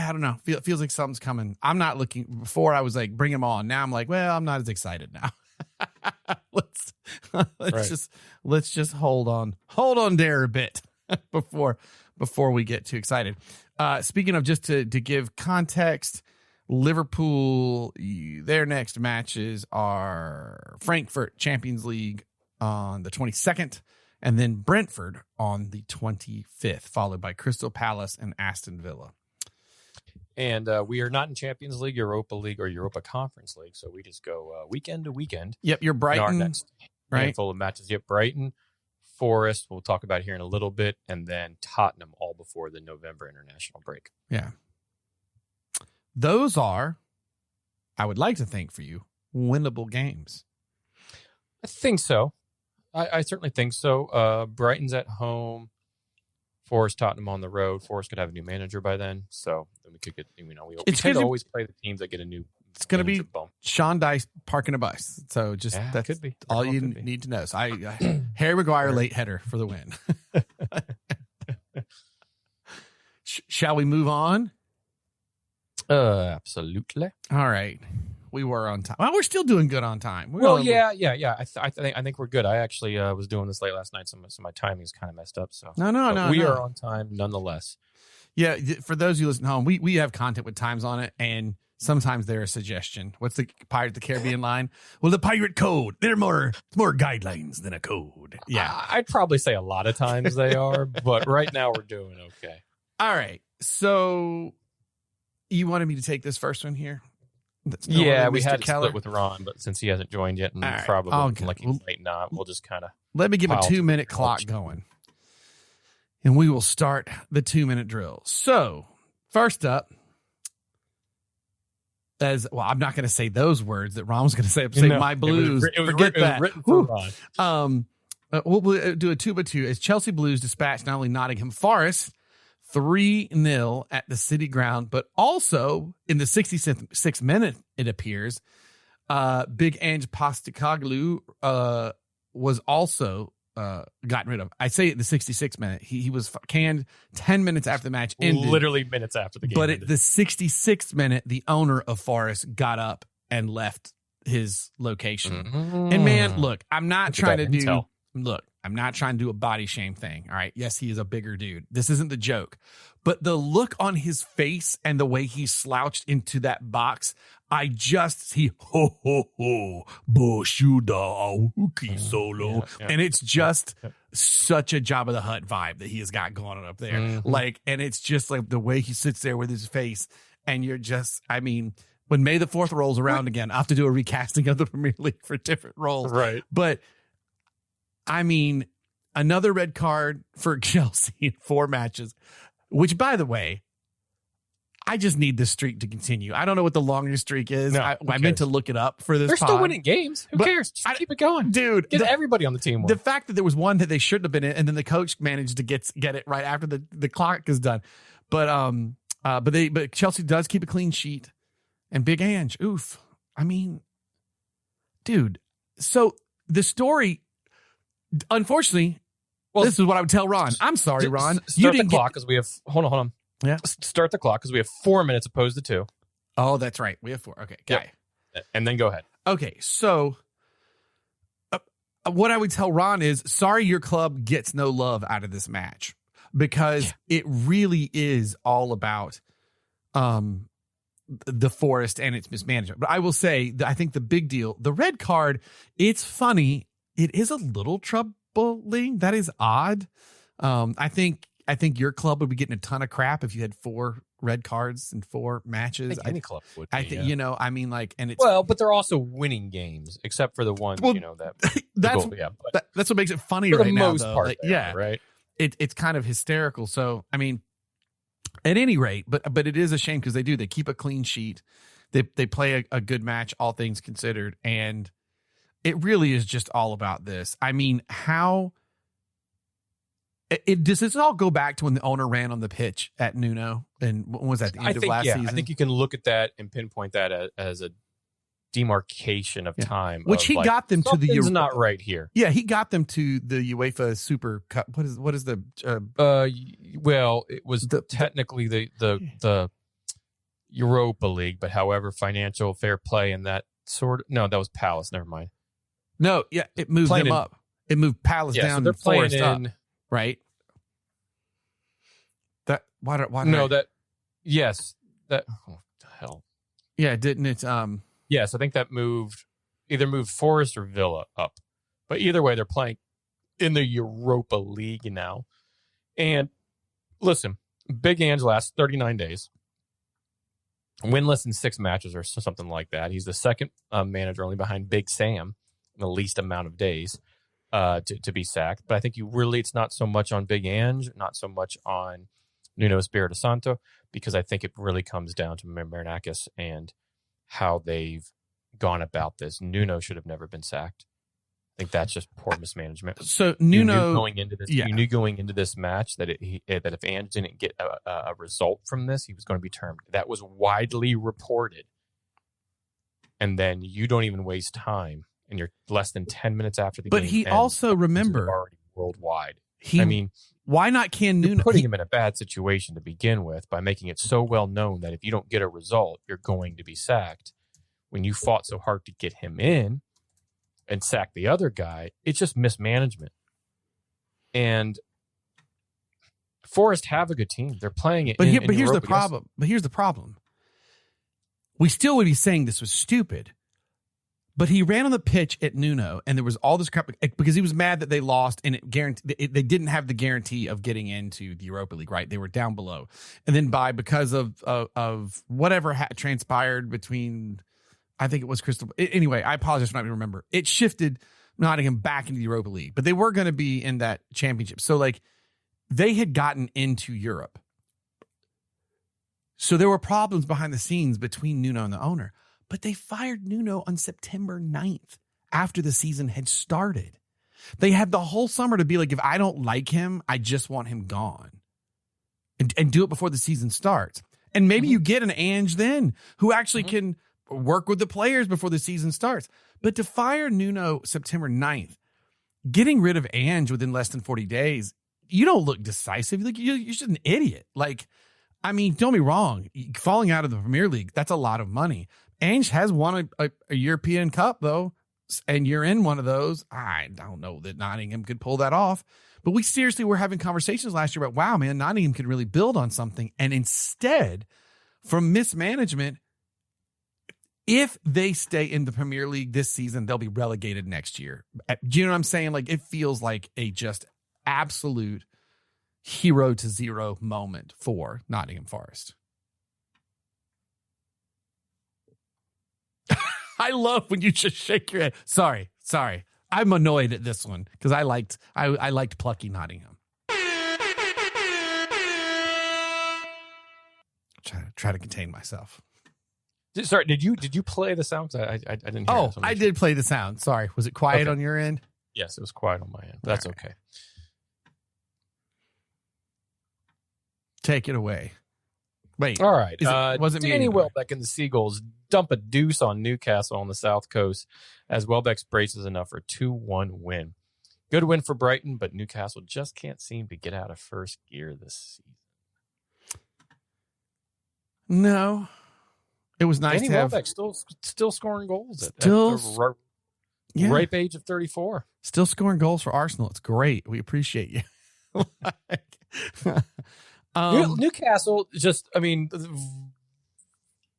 I don't know. Feels like something's coming. I'm not looking. Before I was like, bring them on. Now I'm like, well, I'm not as excited now. let's just hold on there a bit before we get too excited. Speaking of, just to give context, Liverpool, their next matches are Frankfurt Champions League on the 22nd, and then Brentford on the 25th, followed by Crystal Palace and Aston Villa. And we are not in Champions League, Europa League, or Europa Conference League, so we just go weekend to weekend. Yep, you're Brighton, our next right? Handful of matches. Yep, Brighton, Forest, we'll talk about here in a little bit, and then Tottenham, all before the November international break. Yeah. Those are, I would like to think for you, winnable games. I think so. I certainly think so. Brighton's at home. Forest, Tottenham on the road. Forest could have a new manager by then, so then we could get. We tend to always play the teams that get a new. It's going to be bump. Sean Dice parking a bus, so just that's could be. all you need to know. So Harry Maguire late header for the win. Shall we move on? Absolutely. All right. We were on time. Well, we're still doing good on time. Yeah. I think we're good. I actually was doing this late last night, so my timing is kind of messed up. So no, we are on time nonetheless. Yeah, for those of you listening home, we have content with times on it, and sometimes they're a suggestion. What's the Pirate of the Caribbean line? Well, the pirate code. They're more guidelines than a code. Yeah, I'd probably say a lot of times they are, but right now we're doing okay. All right. So you wanted me to take this first one here? Yeah, we had to split with Ron, but since he hasn't joined yet, and right, probably like he might not, we'll just kind of let me give a 2-minute clock going, and we will start the 2-minute drill. So first up, I'm not going to say those words that Ron was going to say. Say my Blues. Forget that. Written for Ron. We'll do a 2x2 as Chelsea Blues dispatched not only Nottingham Forest 3-0 at the City Ground, but also in the 66th minute, it appears, Big Ange Postecoglou was also gotten rid of. I say it in the 66th minute. He was canned 10 minutes after the match ended. Literally minutes after the game But ended. at the 66th minute, the owner of Forest got up and left his location. Mm-hmm. And man, look, I'm not trying to do a body shame thing. All right. Yes, he is a bigger dude. This isn't the joke. But the look on his face and the way he slouched into that box, ho ho ho, Boshuda Aoki solo. Yeah. And it's just such a Jabba the Hutt vibe that he has got going on up there. Mm-hmm. And it's just like the way he sits there with his face. And you're just, I mean, when May the 4th rolls around again, I have to do a recasting of the Premier League for different roles. Right. But I mean, another red card for Chelsea in 4 matches, which, by the way, I just need this streak to continue. I don't know what the longest streak is. No, I meant to look it up for this. They're still winning games. Who cares? Just keep it going. Dude. Get everybody on the team. The fact that there was one that they shouldn't have been in, and then the coach managed to get it right after the clock is done. But Chelsea does keep a clean sheet. And Big Ange, oof. I mean, dude. So the story, unfortunately, this is what I would tell Ron. I'm sorry, Ron. Start the clock because we have. Hold on. Yeah. Start the clock because we have 4 minutes opposed to 2. Oh, that's right. We have 4. Okay, guy. Yep. And then go ahead. Okay, so what I would tell Ron is, sorry, your club gets no love out of this match because it really is all about the Forest and its mismanagement. But I will say that I think the big deal, the red card, it's funny. It is a little troubling. That is odd. I think your club would be getting a ton of crap if you had 4 red cards in 4 matches. I think any club would. I think, I mean, like, and it's but they're also winning games, except for the one, that. That's what makes it funny right now, though. Part, right? it's kind of hysterical. So, I mean, at any rate, but it is a shame because they keep a clean sheet. They play a good match, all things considered. And it really is just all about this. I mean, how does this all go back to when the owner ran on the pitch at Nuno? And when was that, the end of last season? I think you can look at that and pinpoint that as a demarcation of time. Which he got them to the Something's not right here. Yeah, he got them to the UEFA Super Cup. What is the well, it was technically the Europa League, but however, financial fair play and that that was Palace. Never mind. No, yeah, it moved them up. It moved Palace down. So they're playing Forest up, right? That why no that yes that oh the hell yeah didn't it yes I think that either moved Forest or Villa up, but either way they're playing in the Europa League now. And listen, Big Ange lasts 39 days. Winless in 6 matches or something like that. He's the second manager, only behind Big Sam, in the least amount of days to be sacked. But I think it's not so much on Big Ange, not so much on Nuno Espirito Santo, because I think it really comes down to Marinakis and how they've gone about this. Nuno should have never been sacked. I think that's just poor mismanagement. So Nuno, you knew going into this match that that if Ange didn't get a result from this, he was going to be termed. That was widely reported. And then you don't even waste time, and you're less than 10 minutes after the game. But he also, remember, already worldwide. Why not can Nuno? You're putting him in a bad situation to begin with by making it so well known that if you don't get a result, you're going to be sacked. When you fought so hard to get him in and sack the other guy, it's just mismanagement. And Forest have a good team. They're playing it. But here's the problem. But here's the problem. We still would be saying this was stupid. But he ran on the pitch at Nuno, and there was all this crap because he was mad that they lost, and they didn't have the guarantee of getting into the Europa League, right? They were down below, and then because of whatever transpired between, I think it was Crystal. Anyway, I apologize for not even remember. It shifted Nottingham back into the Europa League, but they were going to be in that championship. So they had gotten into Europe. So there were problems behind the scenes between Nuno and the owner. But they fired Nuno on September 9th after the season had started. They had the whole summer to be like, if I don't like him, I just want him gone. And do it before the season starts. And maybe you get an Ange then who actually can work with the players before the season starts. But to fire Nuno September 9th, getting rid of Ange within less than 40 days, you don't look decisive. You're just an idiot. I mean, don't be wrong. Falling out of the Premier League, that's a lot of money. Ange has won a European Cup, though, and you're in one of those. I don't know that Nottingham could pull that off. But we seriously were having conversations last year about, wow, man, Nottingham could really build on something. And instead, from mismanagement, if they stay in the Premier League this season, they'll be relegated next year. Do you know what I'm saying? It feels like a just absolute 0-0 moment for Nottingham Forest. I love when you just shake your head. Sorry. I'm annoyed at this one because I liked plucky Nottingham. Try to contain myself. Sorry, did you play the sound? I didn't hear. Oh, I did play the sound. Sorry. Was it quiet on your end? Yes, it was quiet on my end. That's right. Okay. Take it away. Wait. All right. Wasn't Danny Welbeck and the Seagulls dump a deuce on Newcastle on the South Coast as Welbeck's braces enough for a 2-1 win. Good win for Brighton, but Newcastle just can't seem to get out of first gear this season. No. It was nice Danny to have... Welbeck still scoring goals at the ripe age of 34. Still scoring goals for Arsenal. It's great. We appreciate you. Newcastle just, Nick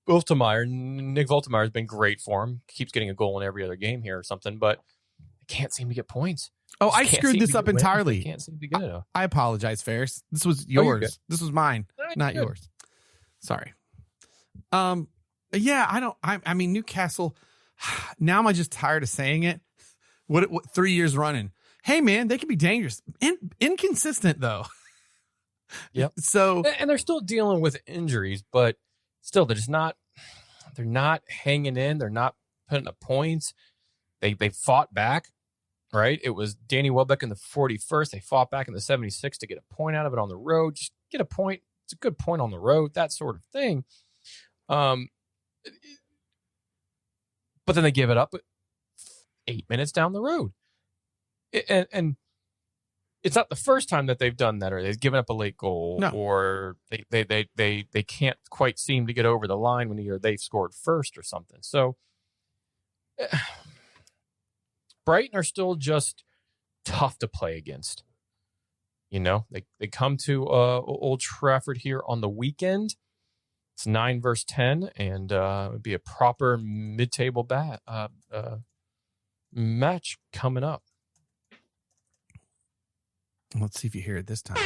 Voltemeyer has been great for him. Keeps getting a goal in every other game here or something, but can't seem to get points. Oh, I screwed this up entirely. Can't seem to get it. I apologize, Ferris. This was yours. This was mine, not yours. Sorry. Yeah, I mean, Newcastle, now I'm just tired of saying it. What 3 years running Hey, man, they can be dangerous. Inconsistent, though. Yep. So, And they're still dealing with injuries, but still, they're not hanging in. They're not putting up points. They fought back, right? It was Danny Welbeck in the 41st. They fought back in the 76th to get a point out of it on the road. Just get a point. It's a good point on the road, that sort of thing. But then they give it up 8 minutes down the road. And it's not the first time that they've done that, or they've given up a late goal, or they can't quite seem to get over the line when either they've scored first or something. So Brighton are still just tough to play against. You know, they come to Old Trafford here on the weekend. It's 9 versus 10, and it would be a proper mid-table match coming up. Let's see if you hear it this time.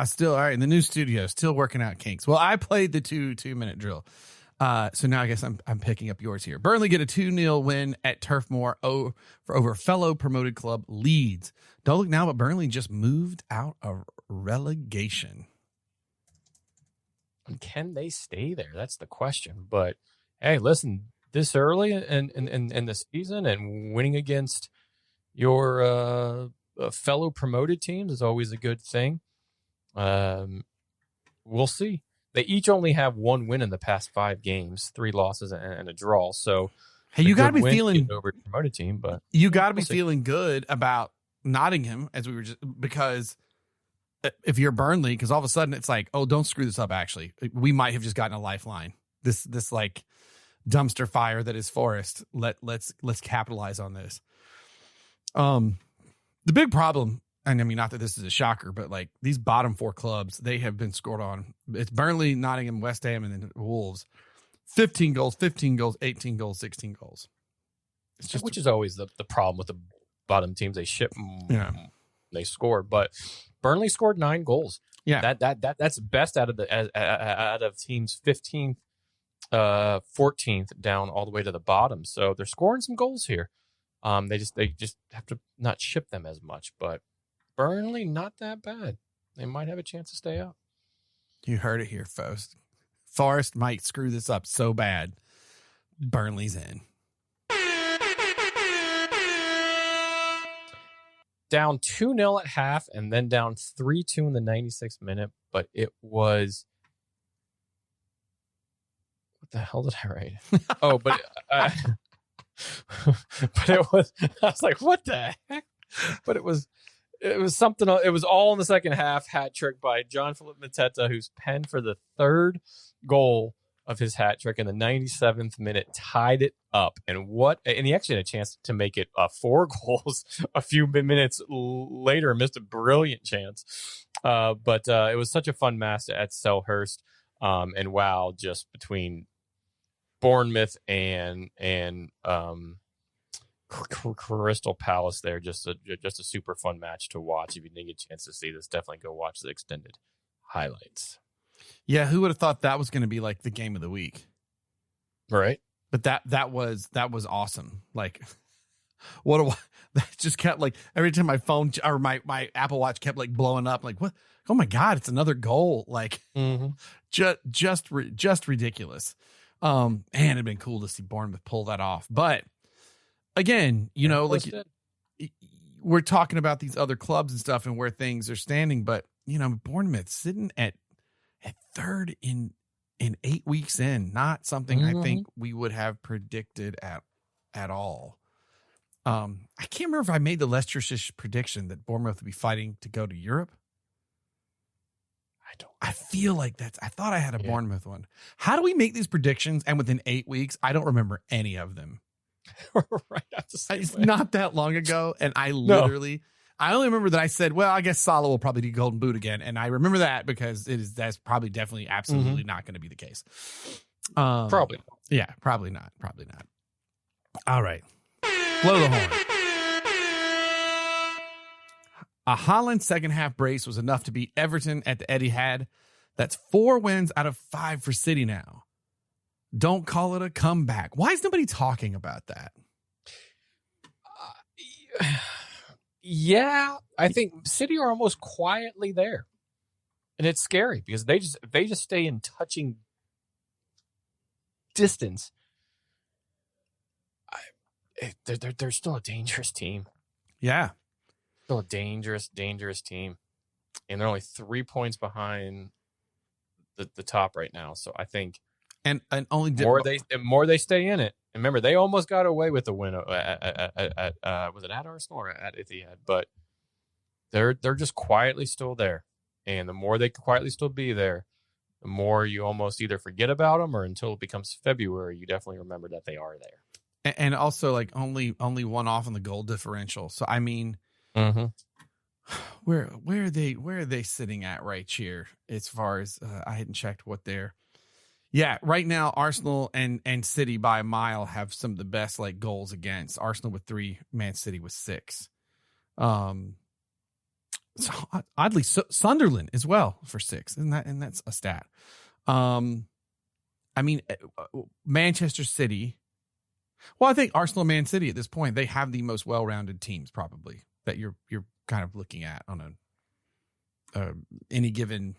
Still all right. In the new studio, still working out kinks. Well, I played the 2-minute drill. So now I guess I'm picking up yours here. Burnley get a 2-0 win at Turf Moor over fellow promoted club Leeds. Don't look now, but Burnley just moved out of relegation. And can they stay there? That's the question. But hey, listen, this early in the season and winning against your fellow promoted teams is always a good thing. We'll see. They each only have one win in the past 5 games, 3 losses and a draw. So, hey, you got to be feeling over the promoted team, but you got to be feeling good about Nottingham, as we were just, because if you're Burnley, because all of a sudden it's like, oh, don't screw this up. Actually, we might have just gotten a lifeline. This like dumpster fire that is Forest. Let's capitalize on this. The big problem, and I mean, not that this is a shocker, but like these bottom 4 clubs, they have been scored on. It's Burnley, Nottingham, West Ham, and then Wolves. 15 goals, 18 goals, 16 goals. It's just, which is always the problem with the bottom teams. They ship, they score, but Burnley scored 9 goals. Yeah, that's best out of teams 15th, 14th down all the way to the bottom. So they're scoring some goals here. They just have to not ship them as much, but Burnley not that bad. They might have a chance to stay up. You heard it here, folks. Forest might screw this up so bad. Burnley's in. Down 2-0 at half and then down 3-2 in the 96th minute, but it was... What the hell did I write? But it was... I was like, what the heck? But it was something... It was all in the second half. Hat trick by John Philip Mateta, who's penned for the 3rd goal of his hat trick in the 97th minute, tied it up. And he actually had a chance to make it 4 goals a few minutes later, missed a brilliant chance. But it was such a fun match at Selhurst. And wow, just between Bournemouth and Crystal Palace there, just a super fun match to watch. If you didn't get a chance to see this, definitely go watch the extended highlights. Yeah, who would have thought that was going to be like the game of the week? Right. But that was awesome. Like, that just kept like every time my phone or my Apple Watch kept like blowing up. Like, what? Oh my God, it's another goal. Like, just ridiculous. Man, it'd been cool to see Bournemouth pull that off. But again, like we're talking about these other clubs and stuff and where things are standing. But Bournemouth sitting at 3rd in 8 weeks in, not something I think we would have predicted at all. I can't remember if I made the Leicestershire prediction that Bournemouth would be fighting to go to Europe. I feel like I thought I had a Bournemouth one. How do we make these predictions and within 8 weeks, I don't remember any of them? Right. It's not that long ago. And I only remember that I said, well, I guess Salah will probably do Golden Boot again. And I remember that because that's probably definitely absolutely not going to be the case. Probably. Yeah, probably not. All right. Blow the horn. A Holland second half brace was enough to beat Everton at the Etihad. That's 4 wins out of 5 for City now. Don't call it a comeback. Why is nobody talking about that? Yeah, I think City are almost quietly there, and it's scary because they just stay in touching distance. They're still a dangerous team. Yeah, Still a dangerous team, and they're only 3 points behind the top right now. So I think and only the more they stay in it. And remember, they almost got away with the win at was it at Arsenal or at Etihad? But they're just quietly still there, and the more they quietly still be there, the more you almost either forget about them, or until it becomes February, you definitely remember that they are there. and also like only one off on the goal differential. So I mean, where are they sitting at right here as far as I hadn't checked what they're. Yeah, right now Arsenal and City by a mile have some of the best like goals against. Arsenal with 3, Man City with 6. So oddly, Sunderland as well for 6, and that's a stat. I mean, Manchester City. Well, I think Arsenal, Man City at this point, they have the most well-rounded teams probably that you're kind of looking at on any given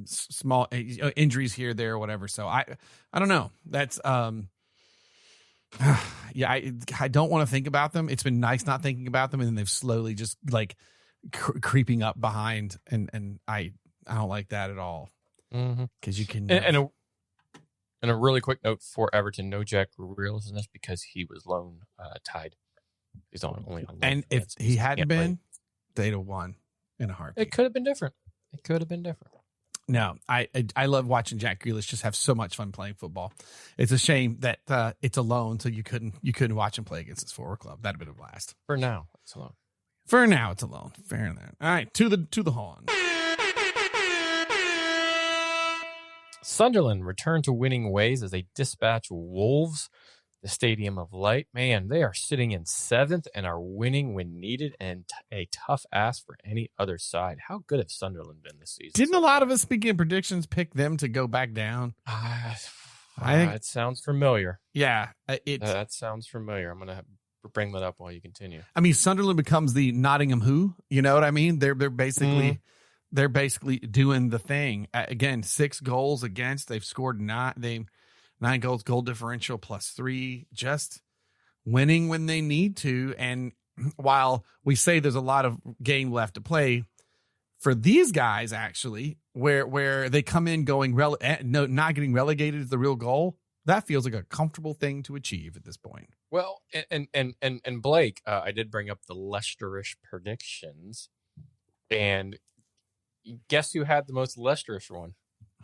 small injuries here, there, whatever. So I don't know. That's yeah, I don't want to think about them. It's been nice not thinking about them, and then they've slowly just like creeping up behind, and I don't like that at all. Because you can and a really quick note for Everton: no Jack Grealish in this because he was loan tied. He's only on loan. And if he hadn't been, they'd have won in a heartbeat. It could have been different. No, I love watching Jack Grealish just have so much fun playing football. It's a shame that it's a loan, so you couldn't watch him play against his forward club. That'd have been a blast. For now, it's a loan. Fair enough. All right, to the horn. Sunderland return to winning ways as they dispatch Wolves, the Stadium of Light. Man, they are sitting in 7th and are winning when needed, and a tough ask for any other side. How good have Sunderland been this season? Didn't a lot of us, speaking of predictions, pick them to go back down? I think it sounds familiar. Yeah, that sounds familiar. I'm gonna bring that up while you continue. I mean, Sunderland becomes the Nottingham Who. You know what I mean? They're basically they're basically doing the thing again. 6 goals against. They've scored 9 goals, goal differential +3, just winning when they need to. And while we say there's a lot of game left to play for these guys, actually, where they come in going not getting relegated is the real goal. That feels like a comfortable thing to achieve at this point. Well, and Blake, I did bring up the Leicesterish predictions, and guess who had the most Leicesterish one?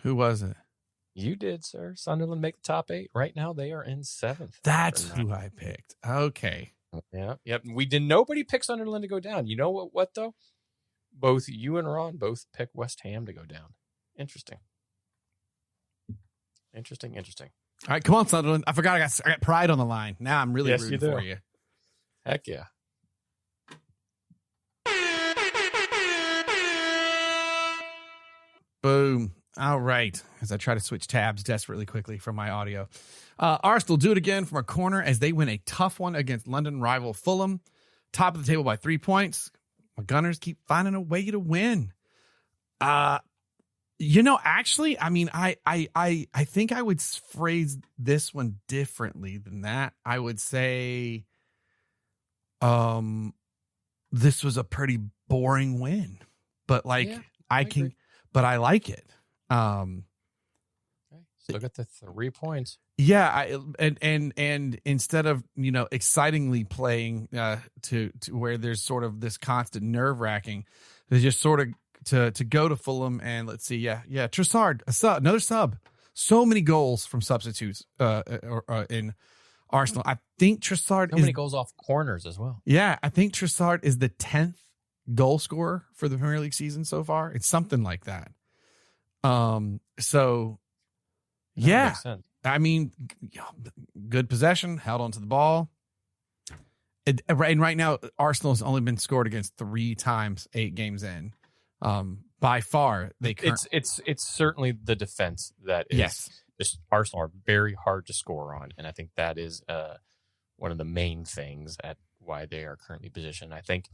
Who was it? You did, sir. Sunderland make the top 8. Right now, they are in 7th. That's who I picked. Okay. Yeah. Yep. Nobody picked Sunderland to go down. You know what though? Both you and Ron both picked West Ham to go down. Interesting. All right, come on, Sunderland. I forgot I got pride on the line. Now I'm really rooting for you. Heck yeah. Boom. All right. As I try to switch tabs desperately quickly from my audio. Arsenal do it again from a corner as they win a tough one against London rival Fulham. Top of the table by 3 points. My Gunners keep finding a way to win. Actually, I mean, I think I would phrase this one differently than that. I would say this was a pretty boring win. But I like it. Look at the 3 points. Yeah, and instead of excitingly playing to where there's sort of this constant nerve wracking, there's just sort of to go to Fulham and let's see, Trossard, another sub. So many goals from substitutes in Arsenal. I think Trossard many goals off corners as well. Yeah, I think Trossard is the 10th goal scorer for the Premier League season so far. It's something like that. So yeah, makes sense. I mean, good possession, held onto the ball. And right now, Arsenal has only been scored against 3 times, 8 games in. By far, it's certainly the defense that is. Yes. Arsenal are very hard to score on, and I think that is one of the main things why they are currently positioned. I think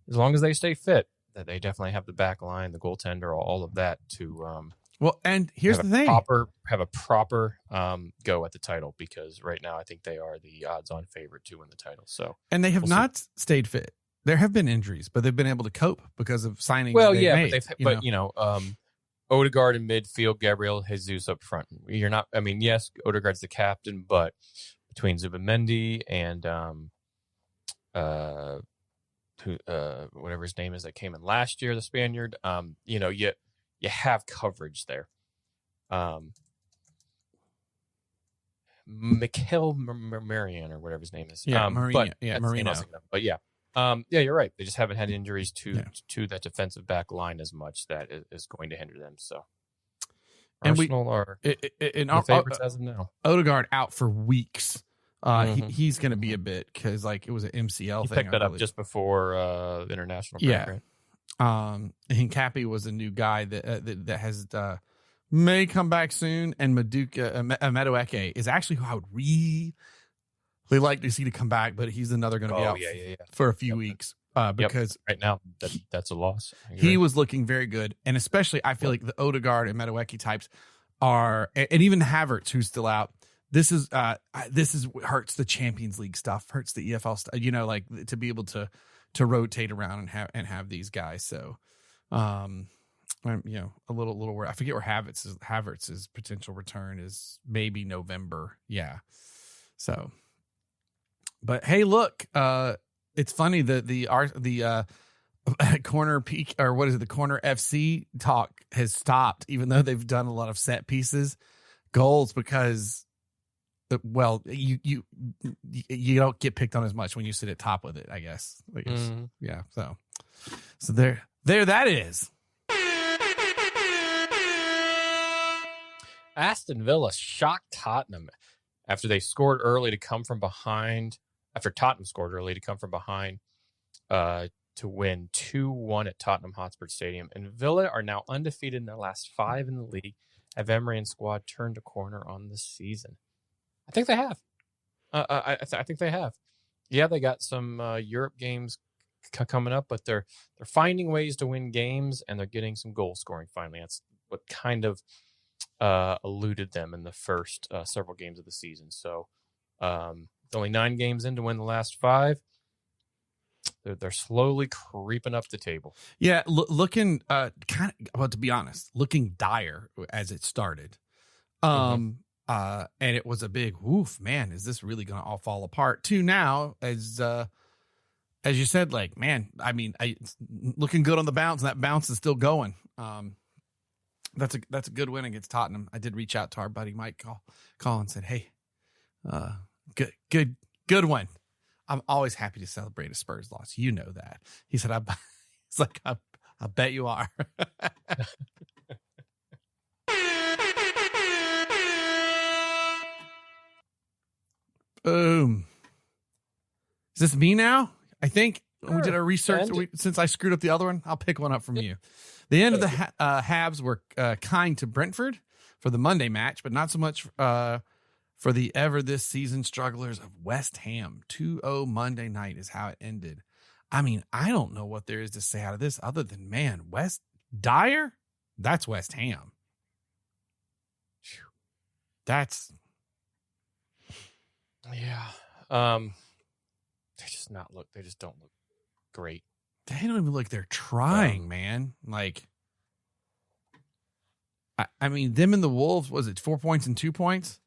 as long as they stay fit, that they definitely have the back line, the goaltender, all of that to well. And here's the thing: have a proper go at the title, because right now I think they are the odds-on favorite to win the title. So, and they have not stayed fit. There have been injuries, but they've been able to cope because of signings. Well, they've yeah, made, Odegaard in midfield, Gabriel Jesus up front. You're not. I mean, yes, Odegaard's the captain, but between Zubimendi and whatever his name is that came in last year, the Spaniard, you have coverage there. Mikel Marian or whatever his name is. Marino. But yeah. You're right. They just haven't had injuries to that defensive back line as much that is going to hinder them. So, and Arsenal are the favorites as of now. Odegaard out for weeks. He's going to be a bit because it was an MCL thing. Picked that up just before the international break. Yeah. Right? Hincapi was a new guy that has may come back soon, and Madueke is actually who I would really like to see to come back, but he's another going to be out for a few weeks because right now that's a loss. He was looking very good, and especially I feel like the Odegaard and Madueke types are, and even Havertz who's still out. This is hurts the Champions League stuff, hurts the EFL stuff. To be able to rotate around and have these guys. So, I'm a little worried. I forget where Havertz's potential return is. Maybe November. Yeah. So. But hey, look, it's funny that the corner peak, or what is it? The corner FC talk has stopped, even though they've done a lot of set pieces goals, because, well, you don't get picked on as much when you sit at top with it, I guess. Yeah. So there that is. Aston Villa shocked Tottenham after they scored early to come from behind. After Tottenham scored early to come from behind to win 2-1 at Tottenham Hotspur Stadium. And Villa are now undefeated in their last 5 in the league. Have Emery and squad turned a corner on the season? I think they have. I think they have. Yeah, they got some Europe games coming up, but they're finding ways to win games, and they're getting some goal scoring finally. That's what kind of eluded them in the first several games of the season. So, only 9 games in to win the last 5. They're slowly creeping up the table. Yeah, looking to be honest, looking dire as it started. And it was a big woof, man, is this really going to all fall apart? To now, as you said, it's looking good on the bounce, and that bounce is still going. That's a good win against Tottenham. I did reach out to our buddy Mike, call and said, hey, good one. I'm always happy to celebrate a Spurs loss. You know that. He said, I bet you are. Boom. Is this me now? I think we did our research. Since I screwed up the other one, I'll pick one up from you. The end of the Habs were kind to Brentford for the Monday match, but not so much for the this season strugglers of West Ham. 2-0 Monday night is how it ended. I mean, I don't know what there is to say out of this other than, man, West Dyer? That's West Ham. That's... Yeah. They just don't look great. They don't even look they're trying, man. I mean, them and the Wolves, was it 4 points and 2 points?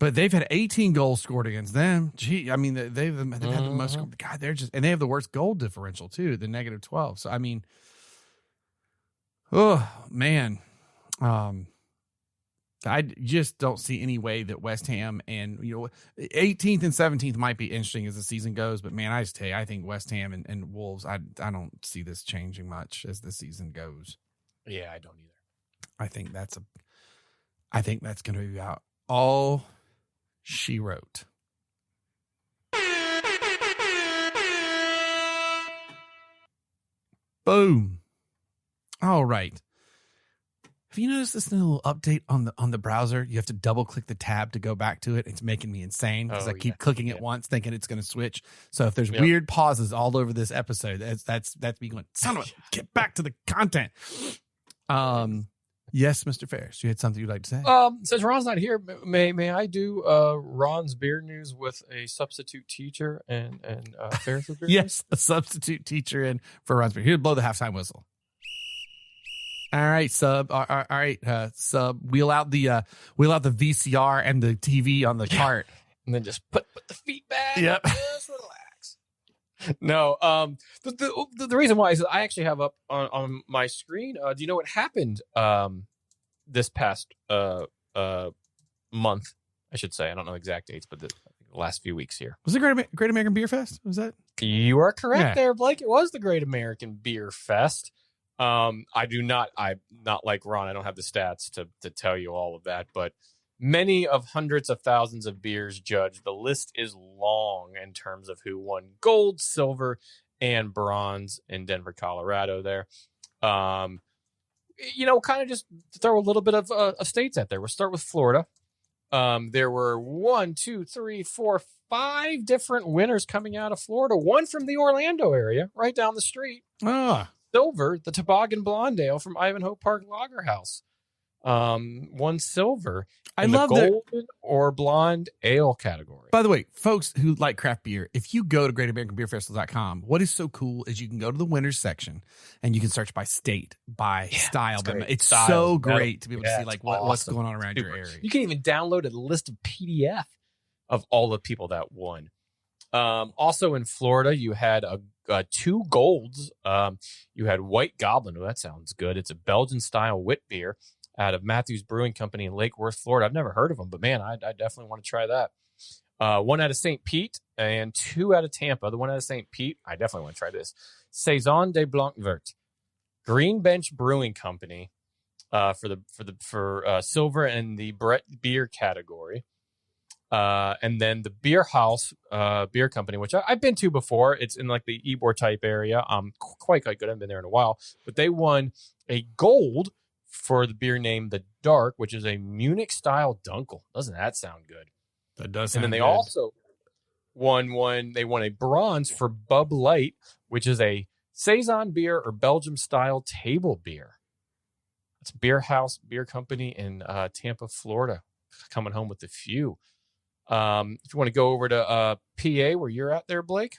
But they've had 18 goals scored against them. Gee, I mean, they've had the most. God, and they have the worst goal differential too, the -12. So I mean, oh man, I just don't see any way that West Ham and 18th and 17th might be interesting as the season goes. But man, I just tell you, I think West Ham and Wolves, I don't see this changing much as the season goes. Yeah, I don't either. I think that's going to be about all she wrote. Boom. All right. Have you noticed this little update on the browser? You have to double click the tab to go back to it. It's making me insane because I keep clicking it once, thinking it's going to switch. So if there's weird pauses all over this episode, that's me going, son of a, get back to the content. Yes, Mr. Ferris, you had something you'd like to say? Since Ron's not here, may I do Ron's beer news with a substitute teacher and Ferris beer? Yes, a substitute teacher in for Ron's beer. He'll blow the halftime whistle. All right, sub. All right, sub. Wheel out the VCR and the TV on the cart, and then just put the feet back. Yep. Just relax. No. The reason why is that I actually have up on my screen. Do you know what happened? This past month, I should say. I don't know exact dates, but the last few weeks here. Was it Great American Beer Fest? Was that? You are correct there, Blake. It was the Great American Beer Fest. I'm not like Ron. I don't have the stats to tell you all of that, but many of hundreds of thousands of beers judged. The list is long in terms of who won gold, silver, and bronze in Denver, Colorado there. Kind of just throw a little bit of states out there. We'll start with Florida. There were 5 different winners coming out of Florida. One from the Orlando area, right down the street. Silver, the Toboggan Blonde Ale from Ivanhoe Park Lager House. Won silver in the golden or blonde ale category. By the way, folks who like craft beer, if you go to greatamericanbeerfestival.com, what is so cool is you can go to the winners section and you can search by state, by style. It's so great to be able to see what's going on around your area. You can even download a list of PDF of all the people that won. Also in Florida, you had 2 golds. You had White Goblin. Oh, that sounds good. It's a Belgian-style wit beer out of Matthews Brewing Company in Lake Worth, Florida. I've never heard of them, but man, I definitely want to try that. 1 out of St. Pete and 2 out of Tampa. The 1 out of St. Pete, I definitely want to try this. Saison de Blanc Vert, Green Bench Brewing Company, for silver and the Brett beer category. And then the Beer House Beer Company, which I've been to before. It's in like the Ybor type area. Quite good. I haven't been there in a while. But they won a gold for the beer named The Dark, which is a Munich-style Dunkel. Doesn't that sound good? That does And sound then they good. also won a bronze for Bub Light, which is a Saison beer or Belgium-style table beer. It's Beer House Beer Company in Tampa, Florida. Coming home with a few. If you want to go over to PA where you're at there, Blake,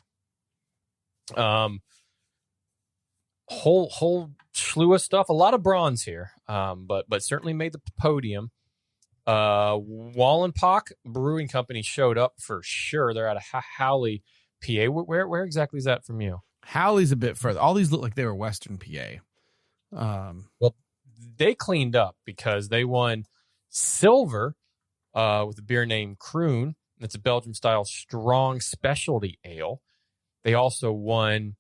whole slew of stuff, a lot of bronze here, but certainly made the podium. Wallenpach Brewing Company showed up for sure. They're out of Howley, PA. Where exactly is that from you? Howley's a bit further. All these look like they were Western PA. Well, they cleaned up because they won silver with a beer named Kroon. It's a Belgium-style strong specialty ale. They also won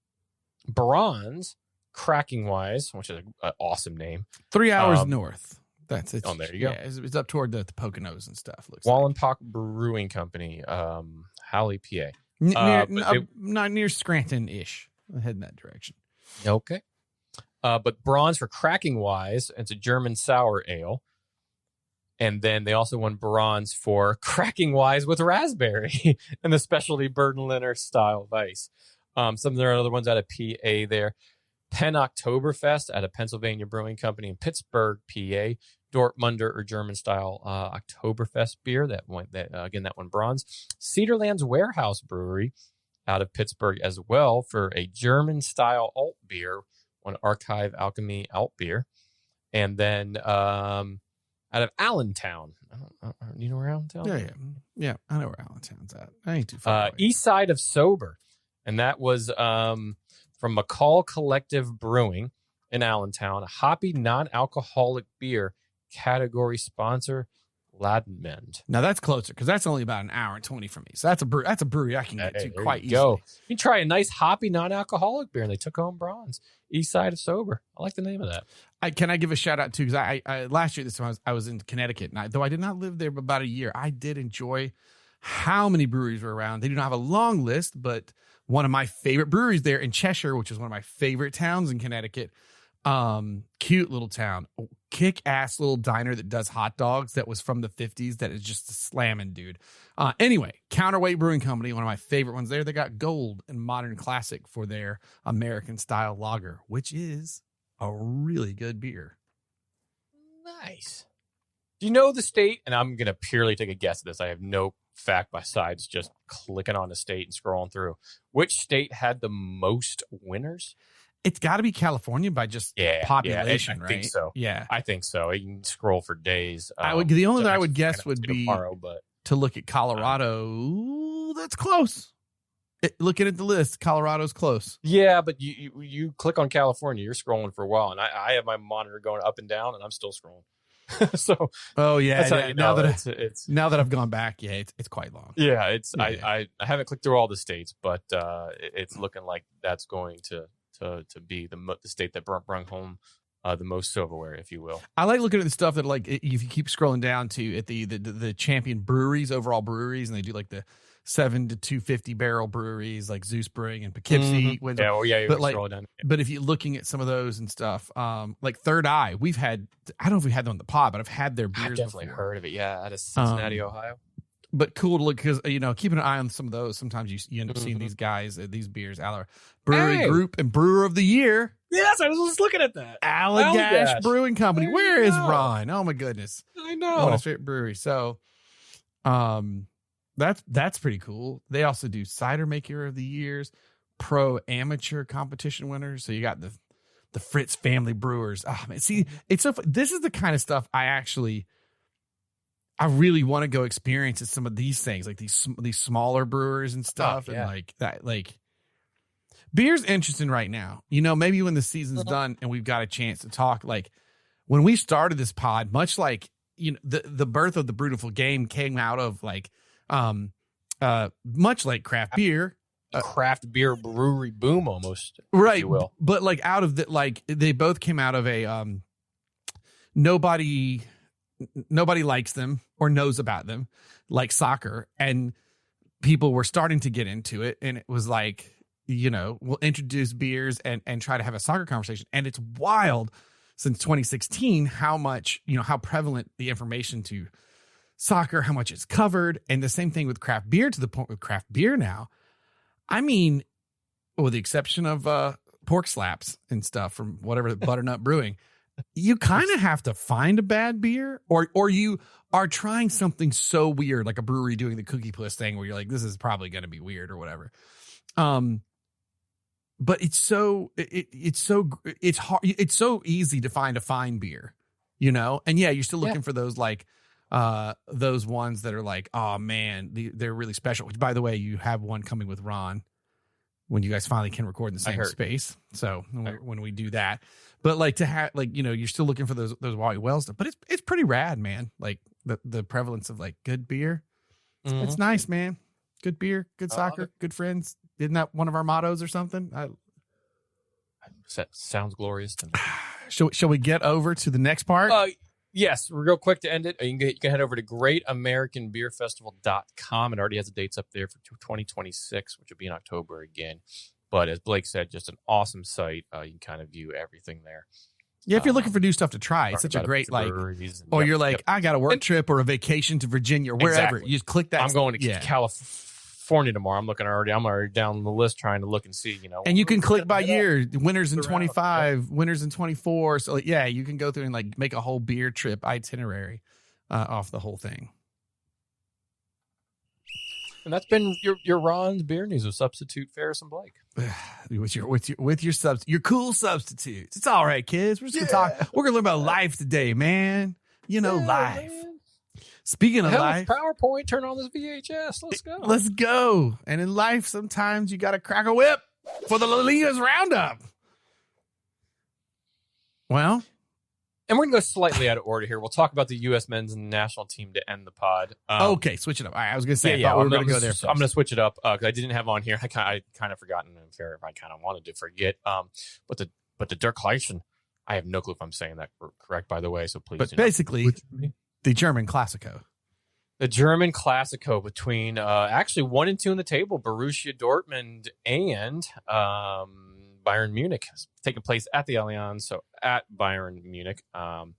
bronze, Cracking Wise, which is an awesome name. 3 hours north. That's it. Oh, there you go. Yeah, it's up toward the Poconos and stuff. Wallenpach Brewing Company, Howley, PA. Not near Scranton-ish. I'm heading that direction. Okay. But bronze for Cracking Wise. It's a German sour ale. And then they also won bronze for Cracking Wise with raspberry and the specialty Berliner style Weiss. Some of their other ones out of PA there. Penn Oktoberfest out of Pennsylvania Brewing Company in Pittsburgh, PA. Dortmunder or German style Oktoberfest beer that won bronze. Cedarlands Warehouse Brewery out of Pittsburgh as well for a German style alt beer, one Archive Alchemy alt beer. And then out of Allentown. You know where Allentown is? Yeah, I know where Allentown's at. I ain't too far away. East side of Sober. And that was from McCall Collective Brewing in Allentown. A hoppy, non-alcoholic beer category sponsor, Ladmend. Now that's closer because that's only about an hour and 20 from me. So that's a brewery I can get to quite easily. Go. You try a nice hoppy, non-alcoholic beer, and they took home bronze. East side of Sober. I like the name of that. Can I give a shout out too? Because I last year this time I was in Connecticut, and though I did not live there for about a year, I did enjoy how many breweries were around. They do not have a long list, but one of my favorite breweries there in Cheshire, which is one of my favorite towns in Connecticut, Cute little town, kick-ass little diner that does hot dogs that was from the 50s that is just slamming, dude. Anyway, Counterweight Brewing Company, one of my favorite ones there. They got gold and modern classic for their American style lager, which is a really good beer. Nice. Do you know the state? And I'm going to purely take a guess at this. I have no fact besides just clicking on the state and scrolling through. Which state had the most winners? It's got to be California by just population, right? I think so. Yeah, I think so. You can scroll for days. The only that I would guess would be tomorrow, but to look at Colorado. Ooh, that's close. Looking at the list, Colorado's close. Yeah, but you click on California, you're scrolling for a while, and I have my monitor going up and down, and I'm still scrolling. So, now that I've gone back, it's quite long. Yeah, I haven't clicked through all the states, but it's looking like that's going to be the state that brung home the most silverware, if you will. I like looking at the stuff that, like, if you keep scrolling down to at the champion breweries, overall breweries, and they do like the 7 to 250 barrel breweries like Zeus Brewing and Poughkeepsie. Mm-hmm. But if you're looking at some of those and stuff, like Third Eye, I don't know if we had them on the pod, but I've had their beers. I've definitely before. Heard of it. Yeah, out of Cincinnati, Ohio. But cool to look because, keeping an eye on some of those. Sometimes you end up seeing these guys, these beers, Brewery Group and Brewer of the Year. Yes, I was just looking at that. Allagash Brewing Company. Where is Ron? Oh my goodness. I know. One of his favorite breweries. So, that's pretty cool. They also do Cider Maker of the Years, Pro Amateur competition winners. So you got the Fritz family brewers. Oh man, see, it's so fun. This is the kind of stuff I really want to go experience at some of these things, like these smaller brewers and stuff, and like that. Like, beer's interesting right now. Maybe when the season's done and we've got a chance to talk. Like when we started this pod, much like the birth of the Brewtiful Game came out of like much like craft beer. Craft beer brewery boom, almost, right? If you will. But like out of the, like they both came out of a nobody likes them or knows about them, like soccer, and people were starting to get into it, and it was like, we'll introduce beers and try to have a soccer conversation. And it's wild since 2016 how much, how prevalent the information to soccer, how much it's covered. And the same thing with craft beer, to the point with craft beer now. I mean, with the exception of pork slaps and stuff from whatever Butternut Brewing, you kind of have to find a bad beer, or you are trying something so weird, like a brewery doing the Cookie Puss thing where you're like, this is probably going to be weird or whatever. But it's hard. It's so easy to find a fine beer, and you're still looking for those, like, those ones that are like, oh man, they're really special, which, by the way, you have one coming with Ron when you guys finally can record in the same space. So when we do that, but like to have, like, you're still looking for those Wally Wells stuff, but it's pretty rad, man. Like the prevalence of like good beer. It's nice, man. Good beer, good soccer, good friends. Isn't that one of our mottos or something? That sounds glorious to me. Shall we get over to the next part? Yes, real quick to end it. You can head over to greatamericanbeerfestival.com. It already has the dates up there for 2026, which will be in October again. But as Blake said, just an awesome site. You can kind of view everything there. Yeah, if you're looking for new stuff to try, it's such a great, like, or you're like, I got a work trip or a vacation to Virginia or wherever. Exactly. You just click that. I'm going to California tomorrow. I'm already down the list trying to look and see, And you can click by year, winners in 25, winners in 24. So you can go through and like make a whole beer trip itinerary off the whole thing. And that's been your Ron's beer news with Substitute Ferris and Blake. with your cool substitutes. It's all right, kids. We're just gonna talk. We're gonna learn about life today, man. Life. Man. Speaking of life, PowerPoint, turn on this VHS. Let's go. Let's go. And in life, sometimes you got to crack a whip for the LeagueA's Roundup. Well, and we're going to go slightly out of order here. We'll talk about the U.S. men's national team to end the pod. Okay, switch it up. I was going to say, we were going to go there first. I'm going to switch it up because I didn't have on here. I kind of forgotten. I'm fair if I kind of wanted to forget. But the Dirk Leischen, I have no clue if I'm saying that correct, by the way. So please. But basically, the German Classico. The German Classico between actually 1 and 2 in the table, Borussia Dortmund and Bayern Munich, taking place at the Allianz, so at Bayern Munich. And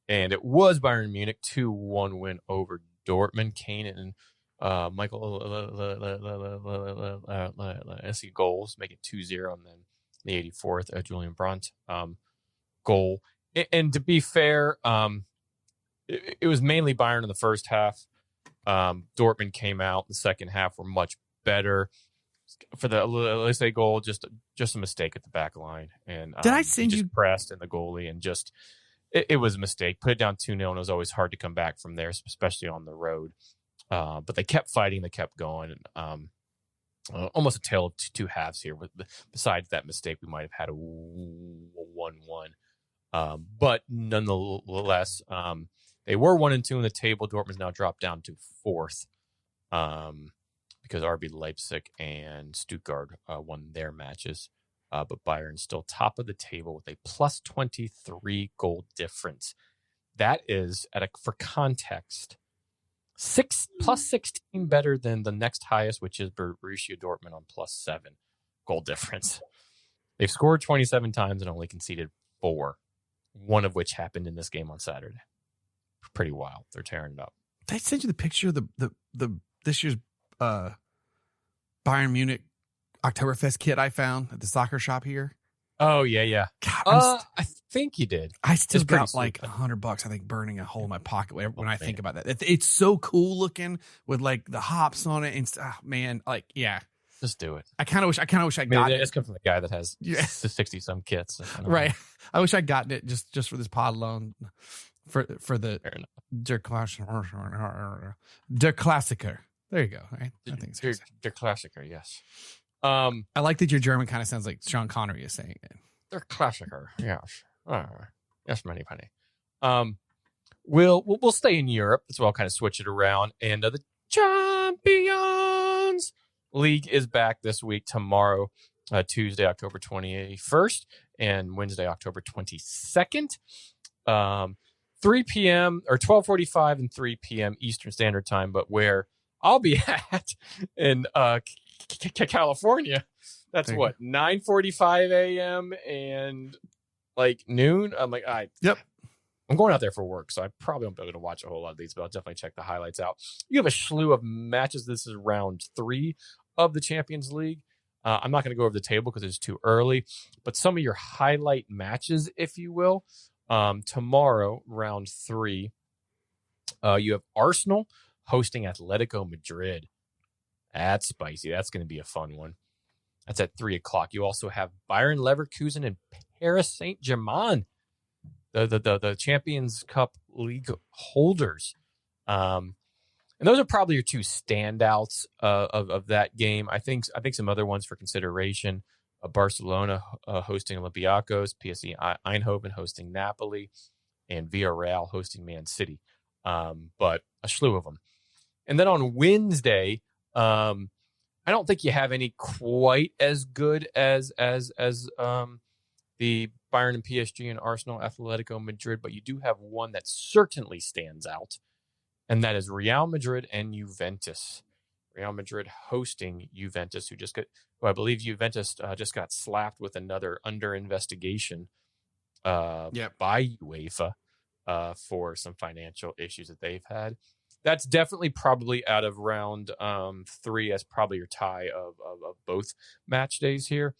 it was Bayern Munich 2-1 win over Dortmund. Kane and Michael SC goals, make it 2-0, and then the 84th Julian Brandt goal. And to be fair, it was mainly Bayern in the first half. Dortmund came out in the second half, were much better. For the Elise goal, just a mistake at the back line. And did I send you pressed in the goalie and just it was a mistake. Put it down 2-0, and it was always hard to come back from there, especially on the road. But they kept fighting, they kept going. And, almost a tale of two halves here. Besides that mistake, we might have had a 1-1. But nonetheless, they were 1-2 in the table. Dortmund's now dropped down to 4th. Because RB Leipzig and Stuttgart won their matches. But Bayern's still top of the table with a plus 23 goal difference. That is, for context, plus 16 better than the next highest, which is Borussia Dortmund on plus 7 goal difference. They've scored 27 times and only conceded 4, one of which happened in this game on Saturday. Pretty wild. They're tearing it up. Did I send you the picture of the this year's Bayern Munich Oktoberfest kit I found at the soccer shop here? Oh, yeah. God, I think you did. I still got like $100, I think, burning a hole in my pocket when I think about that. It's so cool looking with like the hops on it. And man, like, yeah. Just do it. I kind of wish I got it. It's come from the guy that has 60 some kits. Right. I wish I'd gotten it just for this pod alone. For the Der Klassiker. There you go. Right? I think so. Der Klassiker, yes. I like that your German kind of sounds like Sean Connery is saying it. Der Klassiker, yes. Yes, many penny. We'll stay in Europe. That's why I'll kind of switch it around. And the Champions League is back this week, tomorrow, Tuesday, October 21st, and Wednesday, October 22nd. 3 p.m. or 12:45 and 3 p.m. Eastern Standard Time, but where I'll be at in California, that's what, 9:45 a.m. and like noon. I'm like, I'm going out there for work, so I probably won't be able to watch a whole lot of these, but I'll definitely check the highlights out. You have a slew of matches. This is round 3 of the Champions League. I'm not going to go over the table because it's too early, but some of your highlight matches, if you will. Tomorrow, round 3, you have Arsenal hosting Atletico Madrid. That's spicy. That's going to be a fun one. That's at 3:00. You also have Bayern Leverkusen and Paris Saint-Germain, the Champions Cup League holders. And those are probably your 2 standouts of that game. I think some other ones for consideration. Barcelona hosting Olympiacos, PSV Eindhoven hosting Napoli, and Villarreal hosting Man City. But a slew of them. And then on Wednesday, I don't think you have any quite as good as the Bayern and PSG and Arsenal, Atletico Madrid, but you do have one that certainly stands out, and that is Real Madrid and Juventus. Real Madrid hosting Juventus, who I believe Juventus just got slapped with another under investigation by UEFA for some financial issues that they've had. That's definitely probably out of round 3 as probably your tie of both match days here.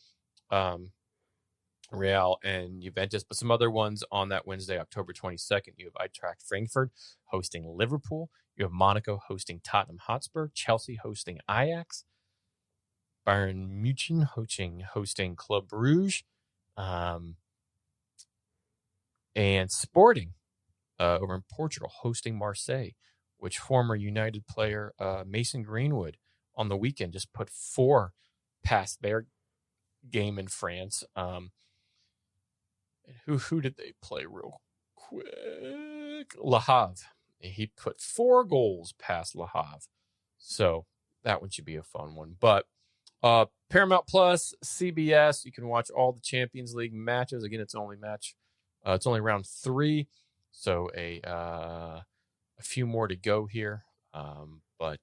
Real and Juventus, but some other ones on that Wednesday, October 22nd. You have Eintracht Frankfurt hosting Liverpool. You have Monaco hosting Tottenham Hotspur, Chelsea hosting Ajax, Bayern Munich hosting Club Brugge, and Sporting over in Portugal hosting Marseille, which former United player Mason Greenwood on the weekend just put 4 past their game in France. Who did they play real quick? Le Havre. He put 4 goals past Le Havre. So that one should be a fun one. But Paramount Plus, CBS, you can watch all the Champions League matches. Again, it's only round 3. So a few more to go here. But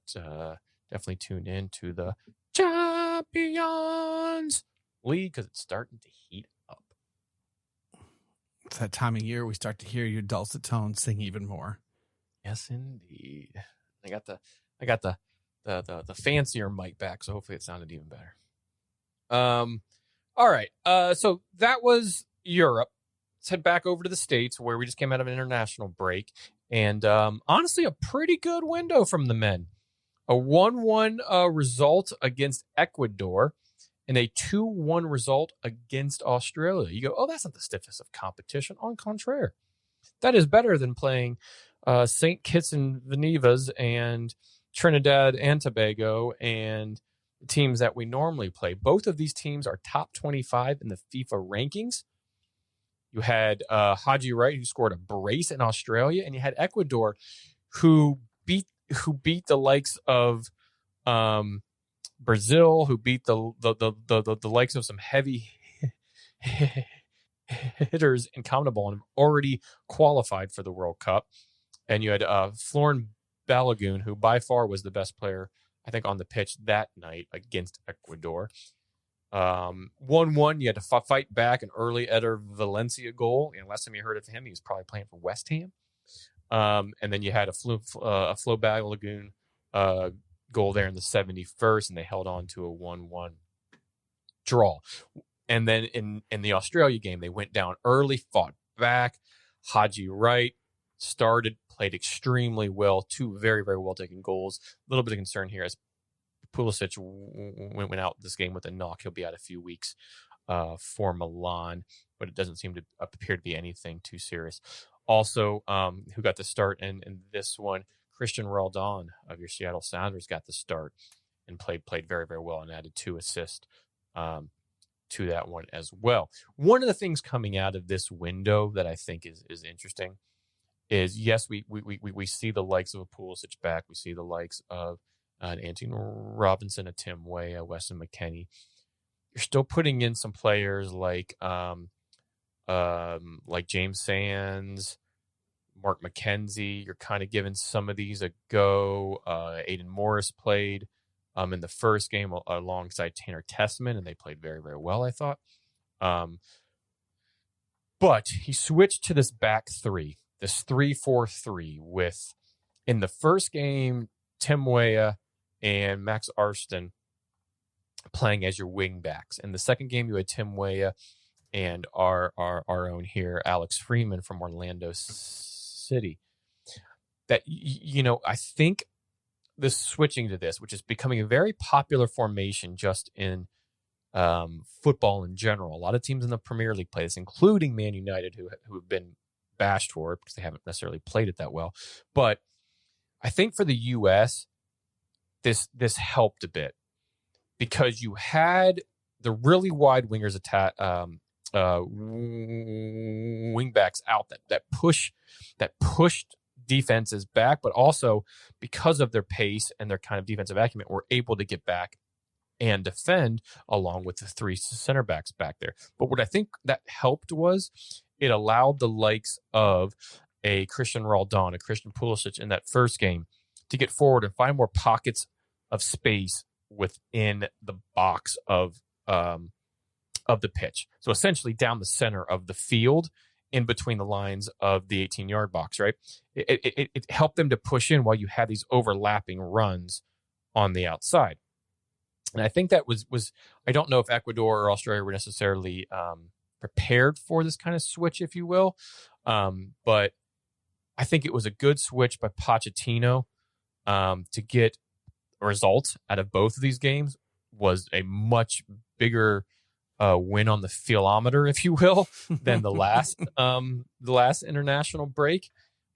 definitely tune in to the Champions league because it's starting to heat up. It's that time of year we start to hear your dulcet tones sing even more. Yes, indeed. I got the fancier mic back, so hopefully it sounded even better. All right. So that was Europe. Let's head back over to the States where we just came out of an international break. And honestly, a pretty good window from the men. A 1-1 result against Ecuador and a 2-1 result against Australia. You go, oh, that's not the stiffest of competition. En contraire. That is better than playing St. Kitts and Nevis and Trinidad and Tobago and teams that we normally play. Both of these teams are top 25 in the FIFA rankings. You had Haji Wright, who scored a brace in Australia, and you had Ecuador, who beat the likes of Brazil, who beat the likes of some heavy hitters in CONMEBOL and already qualified for the World Cup. And you had Florin Balogun, who by far was the best player, I think, on the pitch that night against Ecuador. 1-1, you had to fight back an early Eder Valencia goal. And last time you heard of him, he was probably playing for West Ham. And then you had a Flo Balogun goal there in the 71st, and they held on to a 1-1 draw. And then in the Australia game, they went down early, fought back. Haji Wright started, played extremely well. 2 very, very well-taken goals. A little bit of concern here as Pulisic went out this game with a knock. He'll be out a few weeks for Milan, but it doesn't seem to appear to be anything too serious. Also, who got the start in this one, Christian Roldan of your Seattle Sounders got the start and played very, very well and added 2 assists to that one as well. One of the things coming out of this window that I think is interesting is, yes, we see the likes of a Pulisic back. We see the likes of an Anthony Robinson, a Tim Weah, a Weston McKennie. You're still putting in some players like James Sands, Mark McKenzie. You're kind of giving some of these a go. Aiden Morris played in the first game alongside Tanner Tessman, and they played very, very well, I thought. But he switched to this back three, this 3-4-3 with, in the first game, Tim Weah and Max Arston playing as your wing backs. In the second game, you had Tim Weah and our own here, Alex Freeman from Orlando City. That, I think this switching to this, which is becoming a very popular formation just in football in general. A lot of teams in the Premier League play this, including Man United, who have been bashed for it because they haven't necessarily played it that well. But I think for the U.S., this helped a bit because you had the really wide wingers wingbacks out that pushed defenses back, but also because of their pace and their kind of defensive acumen, were able to get back and defend along with the 3 center backs back there. But what I think that helped was it allowed the likes of a Christian Roldan, a Christian Pulisic in that first game to get forward and find more pockets of space within the box of the pitch. So essentially down the center of the field, in between the lines of the 18-yard box, right? It helped them to push in while you had these overlapping runs on the outside. And I think that was I don't know if Ecuador or Australia were necessarily prepared for this kind of switch, if you will. But I think it was a good switch by Pochettino to get results out of both of these games. Was a much bigger win on the filometer, if you will, than the last international break.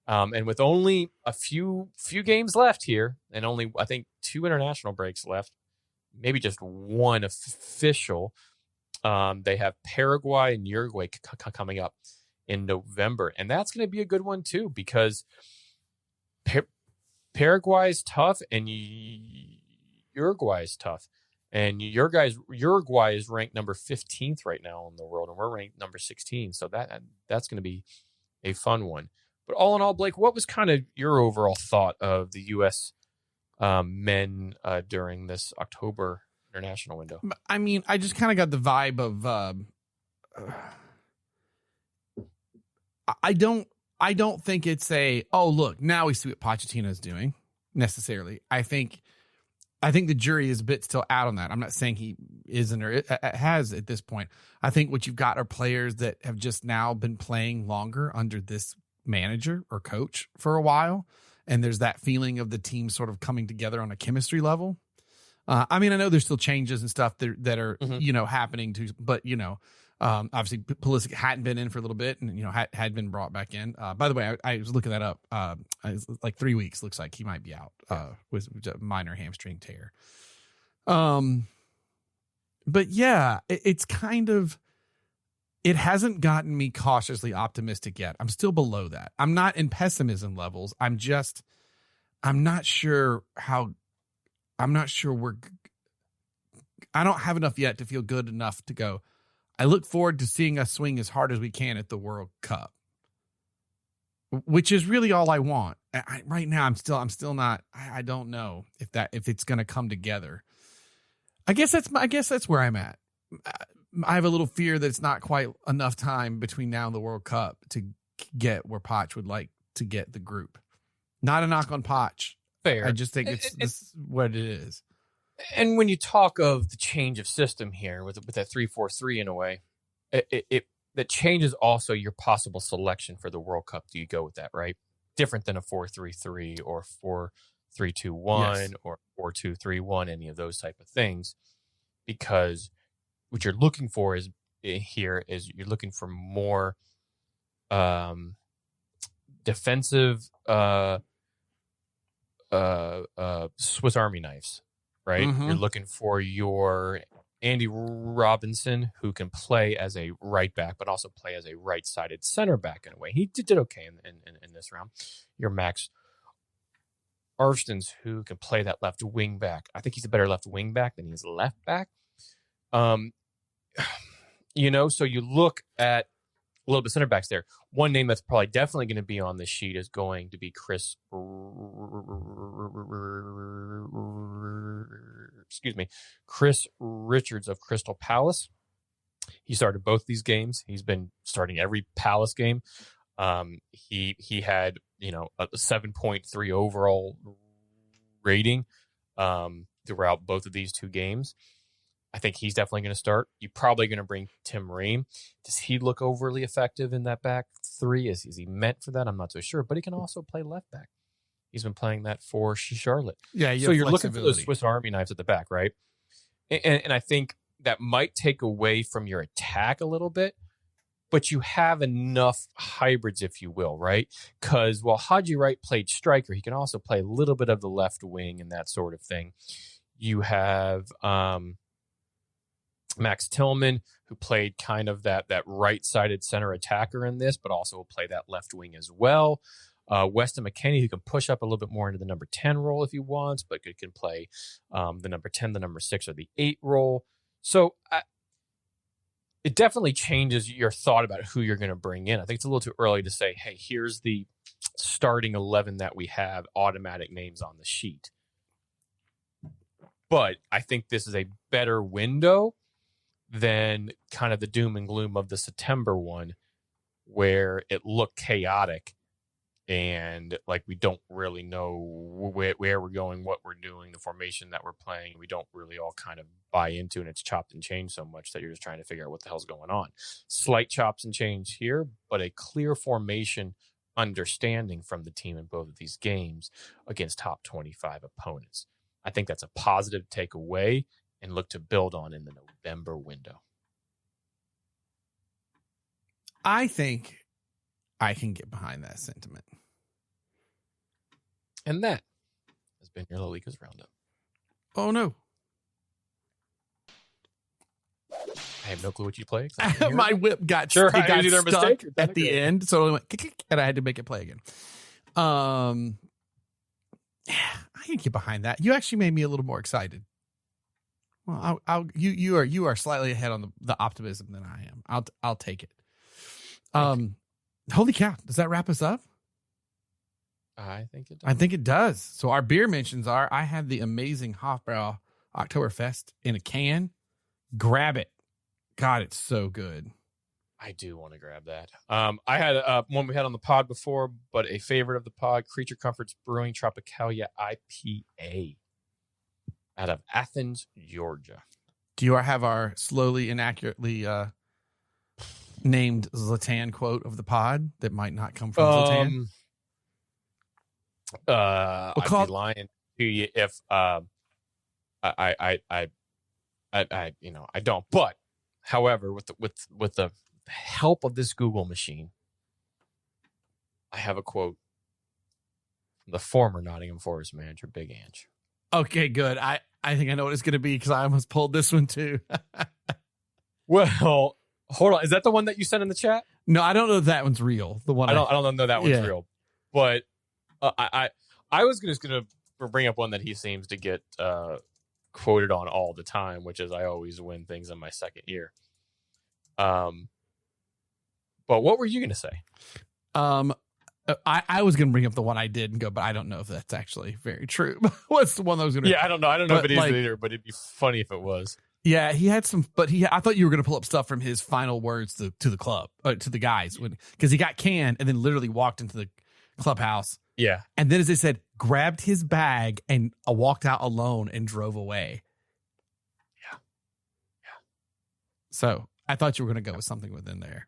And with only a few games left here, and only I think 2 international breaks left, maybe just 1 official. They have Paraguay and Uruguay coming up in November, and that's going to be a good one too because Paraguay is tough and Uruguay is tough. And Uruguay is ranked number 15th right now in the world, and we're ranked number 16. So that's going to be a fun one. But all in all, Blake, what was kind of your overall thought of the U.S. Men during this October international window. I mean, I just kind of got the vibe of I don't think it's look, now we see what Pochettino's doing necessarily. I think the jury is a bit still out on that. I'm not saying he isn't or has at this point. I think what you've got are players that have just now been playing longer under this manager or coach for a while. And there's that feeling of the team sort of coming together on a chemistry level. I mean, I know there's still changes and stuff that are, happening too, but obviously Pulisic hadn't been in for a little bit and, had been brought back in. By the way, I was looking that up. Like 3 weeks, looks like he might be out, with a minor hamstring tear. But yeah, it's kind of, it hasn't gotten me cautiously optimistic yet. I'm still below that. I'm not in pessimism levels. I'm not sure I don't have enough yet to feel good enough to go, I look forward to seeing us swing as hard as we can at the World Cup, which is really all I want. Right now, I'm still not, I don't know if it's going to come together. I guess that's where I'm at. I have a little fear that it's not quite enough time between now and the World Cup to get where Poch would like to get the group. Not a knock on Poch. Fair. I just think it's what it is. And when you talk of the change of system here with that 3-4-3 in a way, that changes also your possible selection for the World Cup. Do you go with that, right? Different than a 4-3-3 or 4-3-2-1 Yes. or 4-2-3-1, any of those type of things, because what you're looking for is you're looking for more defensive Swiss Army knives, right? Mm-hmm. You're looking for your Andy Robinson, who can play as a right back, but also play as a right-sided center back in a way. He did okay in this round. Your Max Arfstens, who can play that left wing back. I think he's a better left wing back than he is left back. So you look at a little bit center backs there. One name that's probably definitely going to be on the sheet is going to be Chris Richards of Crystal Palace. He started both these games. He's been starting every Palace game. He had, a 7.3 overall rating throughout both of these two games. I think he's definitely going to start. You're probably going to bring Tim Ream. Does he look overly effective in that back three? Is he meant for that? I'm not so sure. But he can also play left back. He's been playing that for Charlotte. Yeah, so you're looking for those Swiss Army knives at the back, right? And I think that might take away from your attack a little bit, but you have enough hybrids, if you will, right? Because while Haji Wright played striker, he can also play a little bit of the left wing and that sort of thing. You have Max Tillman, who played kind of that right-sided center attacker in this, but also will play that left wing as well. Weston McKennie, who can push up a little bit more into the number 10 role if he wants, but can play the number 10, the number 6, or the 8 role. So it definitely changes your thought about who you're going to bring in. I think it's a little too early to say, hey, here's the starting 11 that we have, automatic names on the sheet. But I think this is a better window than kind of the doom and gloom of the September one, where it looked chaotic and like we don't really know where we're going, what we're doing, the formation that we're playing. We don't really all kind of buy into, and it's chopped and changed so much that you're just trying to figure out what the hell's going on. Slight chops and change here, but a clear formation understanding from the team in both of these games against top 25 opponents. I think that's a positive takeaway and look to build on in the November window. I think I can get behind that sentiment. And that has been your LeagueA's Roundup. Oh, no. I have no clue what you play. My whip got sure, it got stuck mistake, at the end, so it went and I had to make it play again. Yeah, I can get behind that. You actually made me a little more excited. Well, you are slightly ahead on the optimism than I am. I'll take it. Holy cow! Does that wrap us up? I think it does. I think it does. So our beer mentions are: I had the amazing Hofbrau Oktoberfest in a can, grab it. God, it's so good. I do want to grab that. I had one we had on the pod before, but a favorite of the pod, Creature Comforts Brewing Tropicalia IPA out of Athens, Georgia. Do you have our slowly and accurately named Zlatan quote of the pod that might not come from Zlatan? I'd be lying to you if I don't. But however, with the help of this Google machine, I have a quote from the former Nottingham Forest manager, Big Ange. Okay, good. I think I know what it's going to be because I almost pulled this one too. Well, hold on. Is that the one that you sent in the chat? No, I don't know if that one's real. The one I don't know that one's real. But I was just going to bring up one that he seems to get quoted on all the time, which is I always win things in my second year. But what were you going to say? I was going to bring up the one I did and go, but I don't know if that's actually very true. What's the one that was going to? Yeah, I don't know. I don't know if it is either, but it'd be funny if it was. Yeah, he had some, but I thought you were going to pull up stuff from his final words to the club, to the guys, because he got canned and then literally walked into the clubhouse. Yeah. And then, as they said, grabbed his bag and walked out alone and drove away. Yeah. So I thought you were going to go with something within there.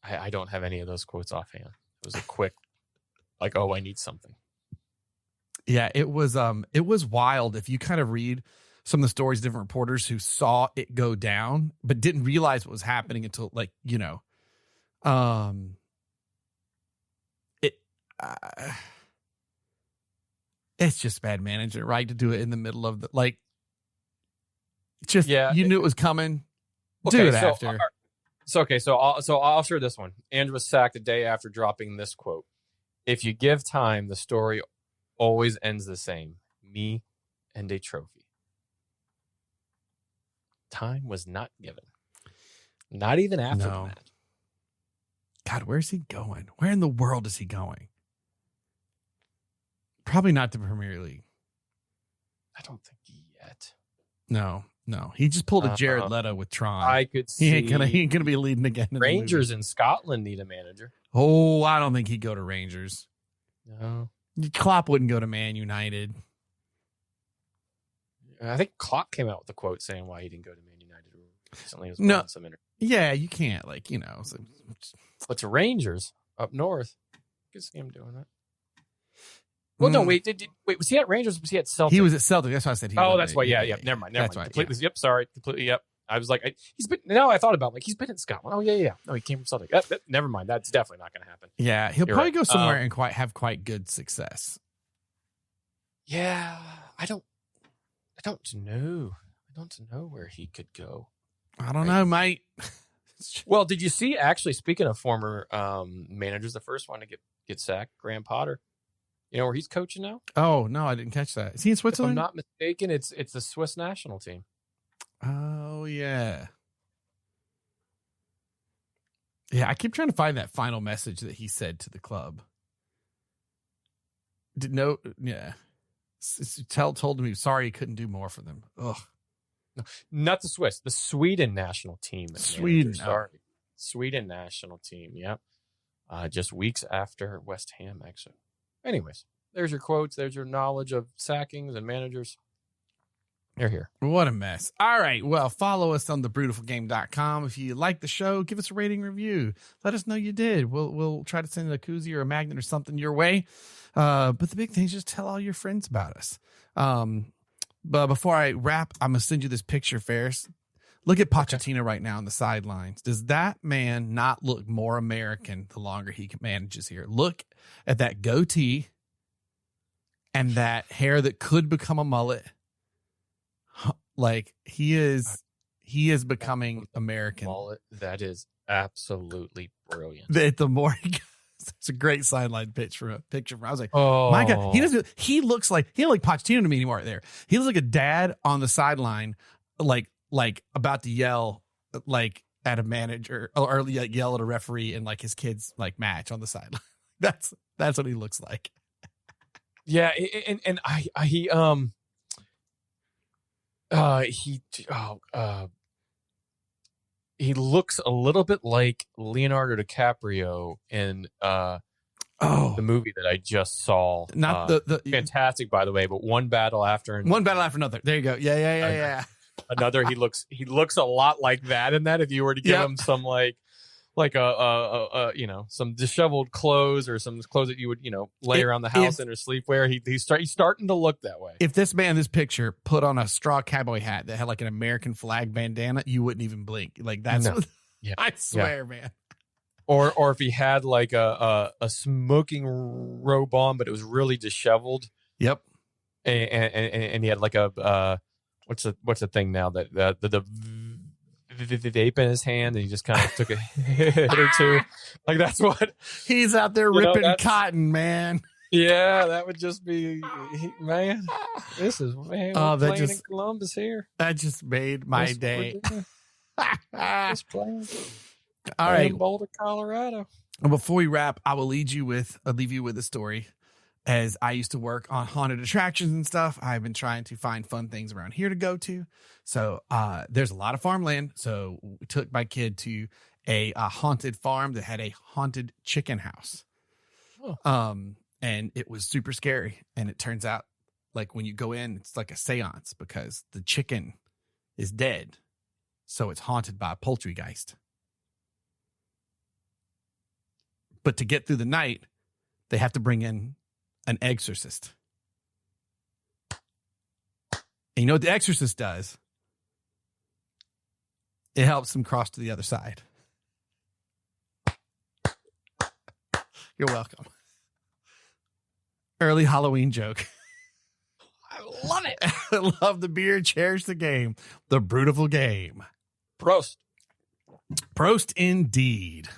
I don't have any of those quotes offhand. It was a quick, like, oh, I need something. Yeah, it was wild. If you kind of read some of the stories of different reporters who saw it go down, but didn't realize what was happening until, like, it's just bad management, right? To do it in the middle of the, you knew it was coming. Okay, do it after. So I'll share this one. Andrew was sacked the day after dropping this quote. If you give time, the story always ends the same. Me and a trophy. Time was not given. Not even after the match. God, where's he going? Where in the world is he going? Probably not the Premier League. I don't think yet. No. He just pulled a Jared Leto with Tron. I could see. He ain't gonna be leading again. Rangers in Scotland need a manager. Oh, I don't think he'd go to Rangers. No. Klopp wouldn't go to Man United. I think Klopp came out with a quote saying why he didn't go to Man United recently. Yeah, you can't, But to Rangers up north, I could see him doing that. Well, no, wait, was he at Rangers or was he at Celtic? He was at Celtic. That's why I said he was. Oh, that's why. Yeah. Never mind. That's right. Completely. Yep. Sorry. Completely. Yep. I was like, now I thought about he's been in Scotland. Oh, yeah. No, he came from Celtic. Never mind. That's definitely not going to happen. Yeah. He'll probably go somewhere and have quite good success. Yeah. I don't know. I don't know where he could go. I don't know, mate. Well, did you see, actually, speaking of former managers, the first one to get sacked, Graham Potter? You know where he's coaching now? Oh, no, I didn't catch that. Is he in Switzerland? If I'm not mistaken, it's the Swiss national team. Oh, yeah. Yeah, I keep trying to find that final message that he said to the club. Told him he was sorry he couldn't do more for them. Ugh. No, not the Swiss, the Sweden national team. Sweden. Sorry. Sweden national team, yep. Just weeks after West Ham exit. Anyways, there's your quotes. There's your knowledge of sackings and managers. They're here. What a mess. All right. Well, follow us on the brewtifulgame.com. If you like the show, give us a rating review. Let us know you did. We'll try to send a koozie or a magnet or something your way. But the big thing is just tell all your friends about us. But before I wrap, I'm going to send you this picture, Ferris. Look at Pochettino right now on the sidelines. Does that man not look more American the longer he manages here? Look at that goatee and that hair that could become a mullet. Like he is becoming American. Mullet, that is absolutely brilliant. The more he goes, it's a great sideline picture. I was like, oh my God, he looks like Pochettino to me anymore right there. He looks like a dad on the sideline, like about to yell at a manager or yell at a referee and his kids match on the sideline. That's what he looks like. Yeah, and he oh he looks a little bit like Leonardo DiCaprio in the movie that I just saw. Not the fantastic, by the way, but One Battle After Another. There you go. Yeah. Another. He looks a lot like that in that. If you were to give him some like some disheveled clothes or some clothes that you would lay around the house in or sleepwear, he's starting to look that way. If this man, this picture, put on a straw cowboy hat that had like an American flag bandana, you wouldn't even blink. Like that's I swear, man. Or if he had like a smoking robe on, but it was really disheveled. Yep. And he had like a what's the thing now that the vape in his hand, and he just kind of took a hit or two. Like that's what he's out there ripping cotton, man. Yeah, that would just be man. This is man. We're playing in Columbus here. That just made my day. Just playing. All right, Boulder, Colorado. And before we wrap, I will leave you with a story. As I used to work on haunted attractions and stuff, I've been trying to find fun things around here to go to. So there's a lot of farmland. So we took my kid to a haunted farm that had a haunted chicken house. Oh. And it was super scary. And it turns out, like, when you go in, it's like a seance because the chicken is dead. So it's haunted by a poultrygeist. But to get through the night, they have to bring in an exorcist. And you know what the exorcist does? It helps them cross to the other side. You're welcome. Early Halloween joke. I love it. I love the beer. Cherish the game. The Brewtiful Game. Prost. Prost indeed.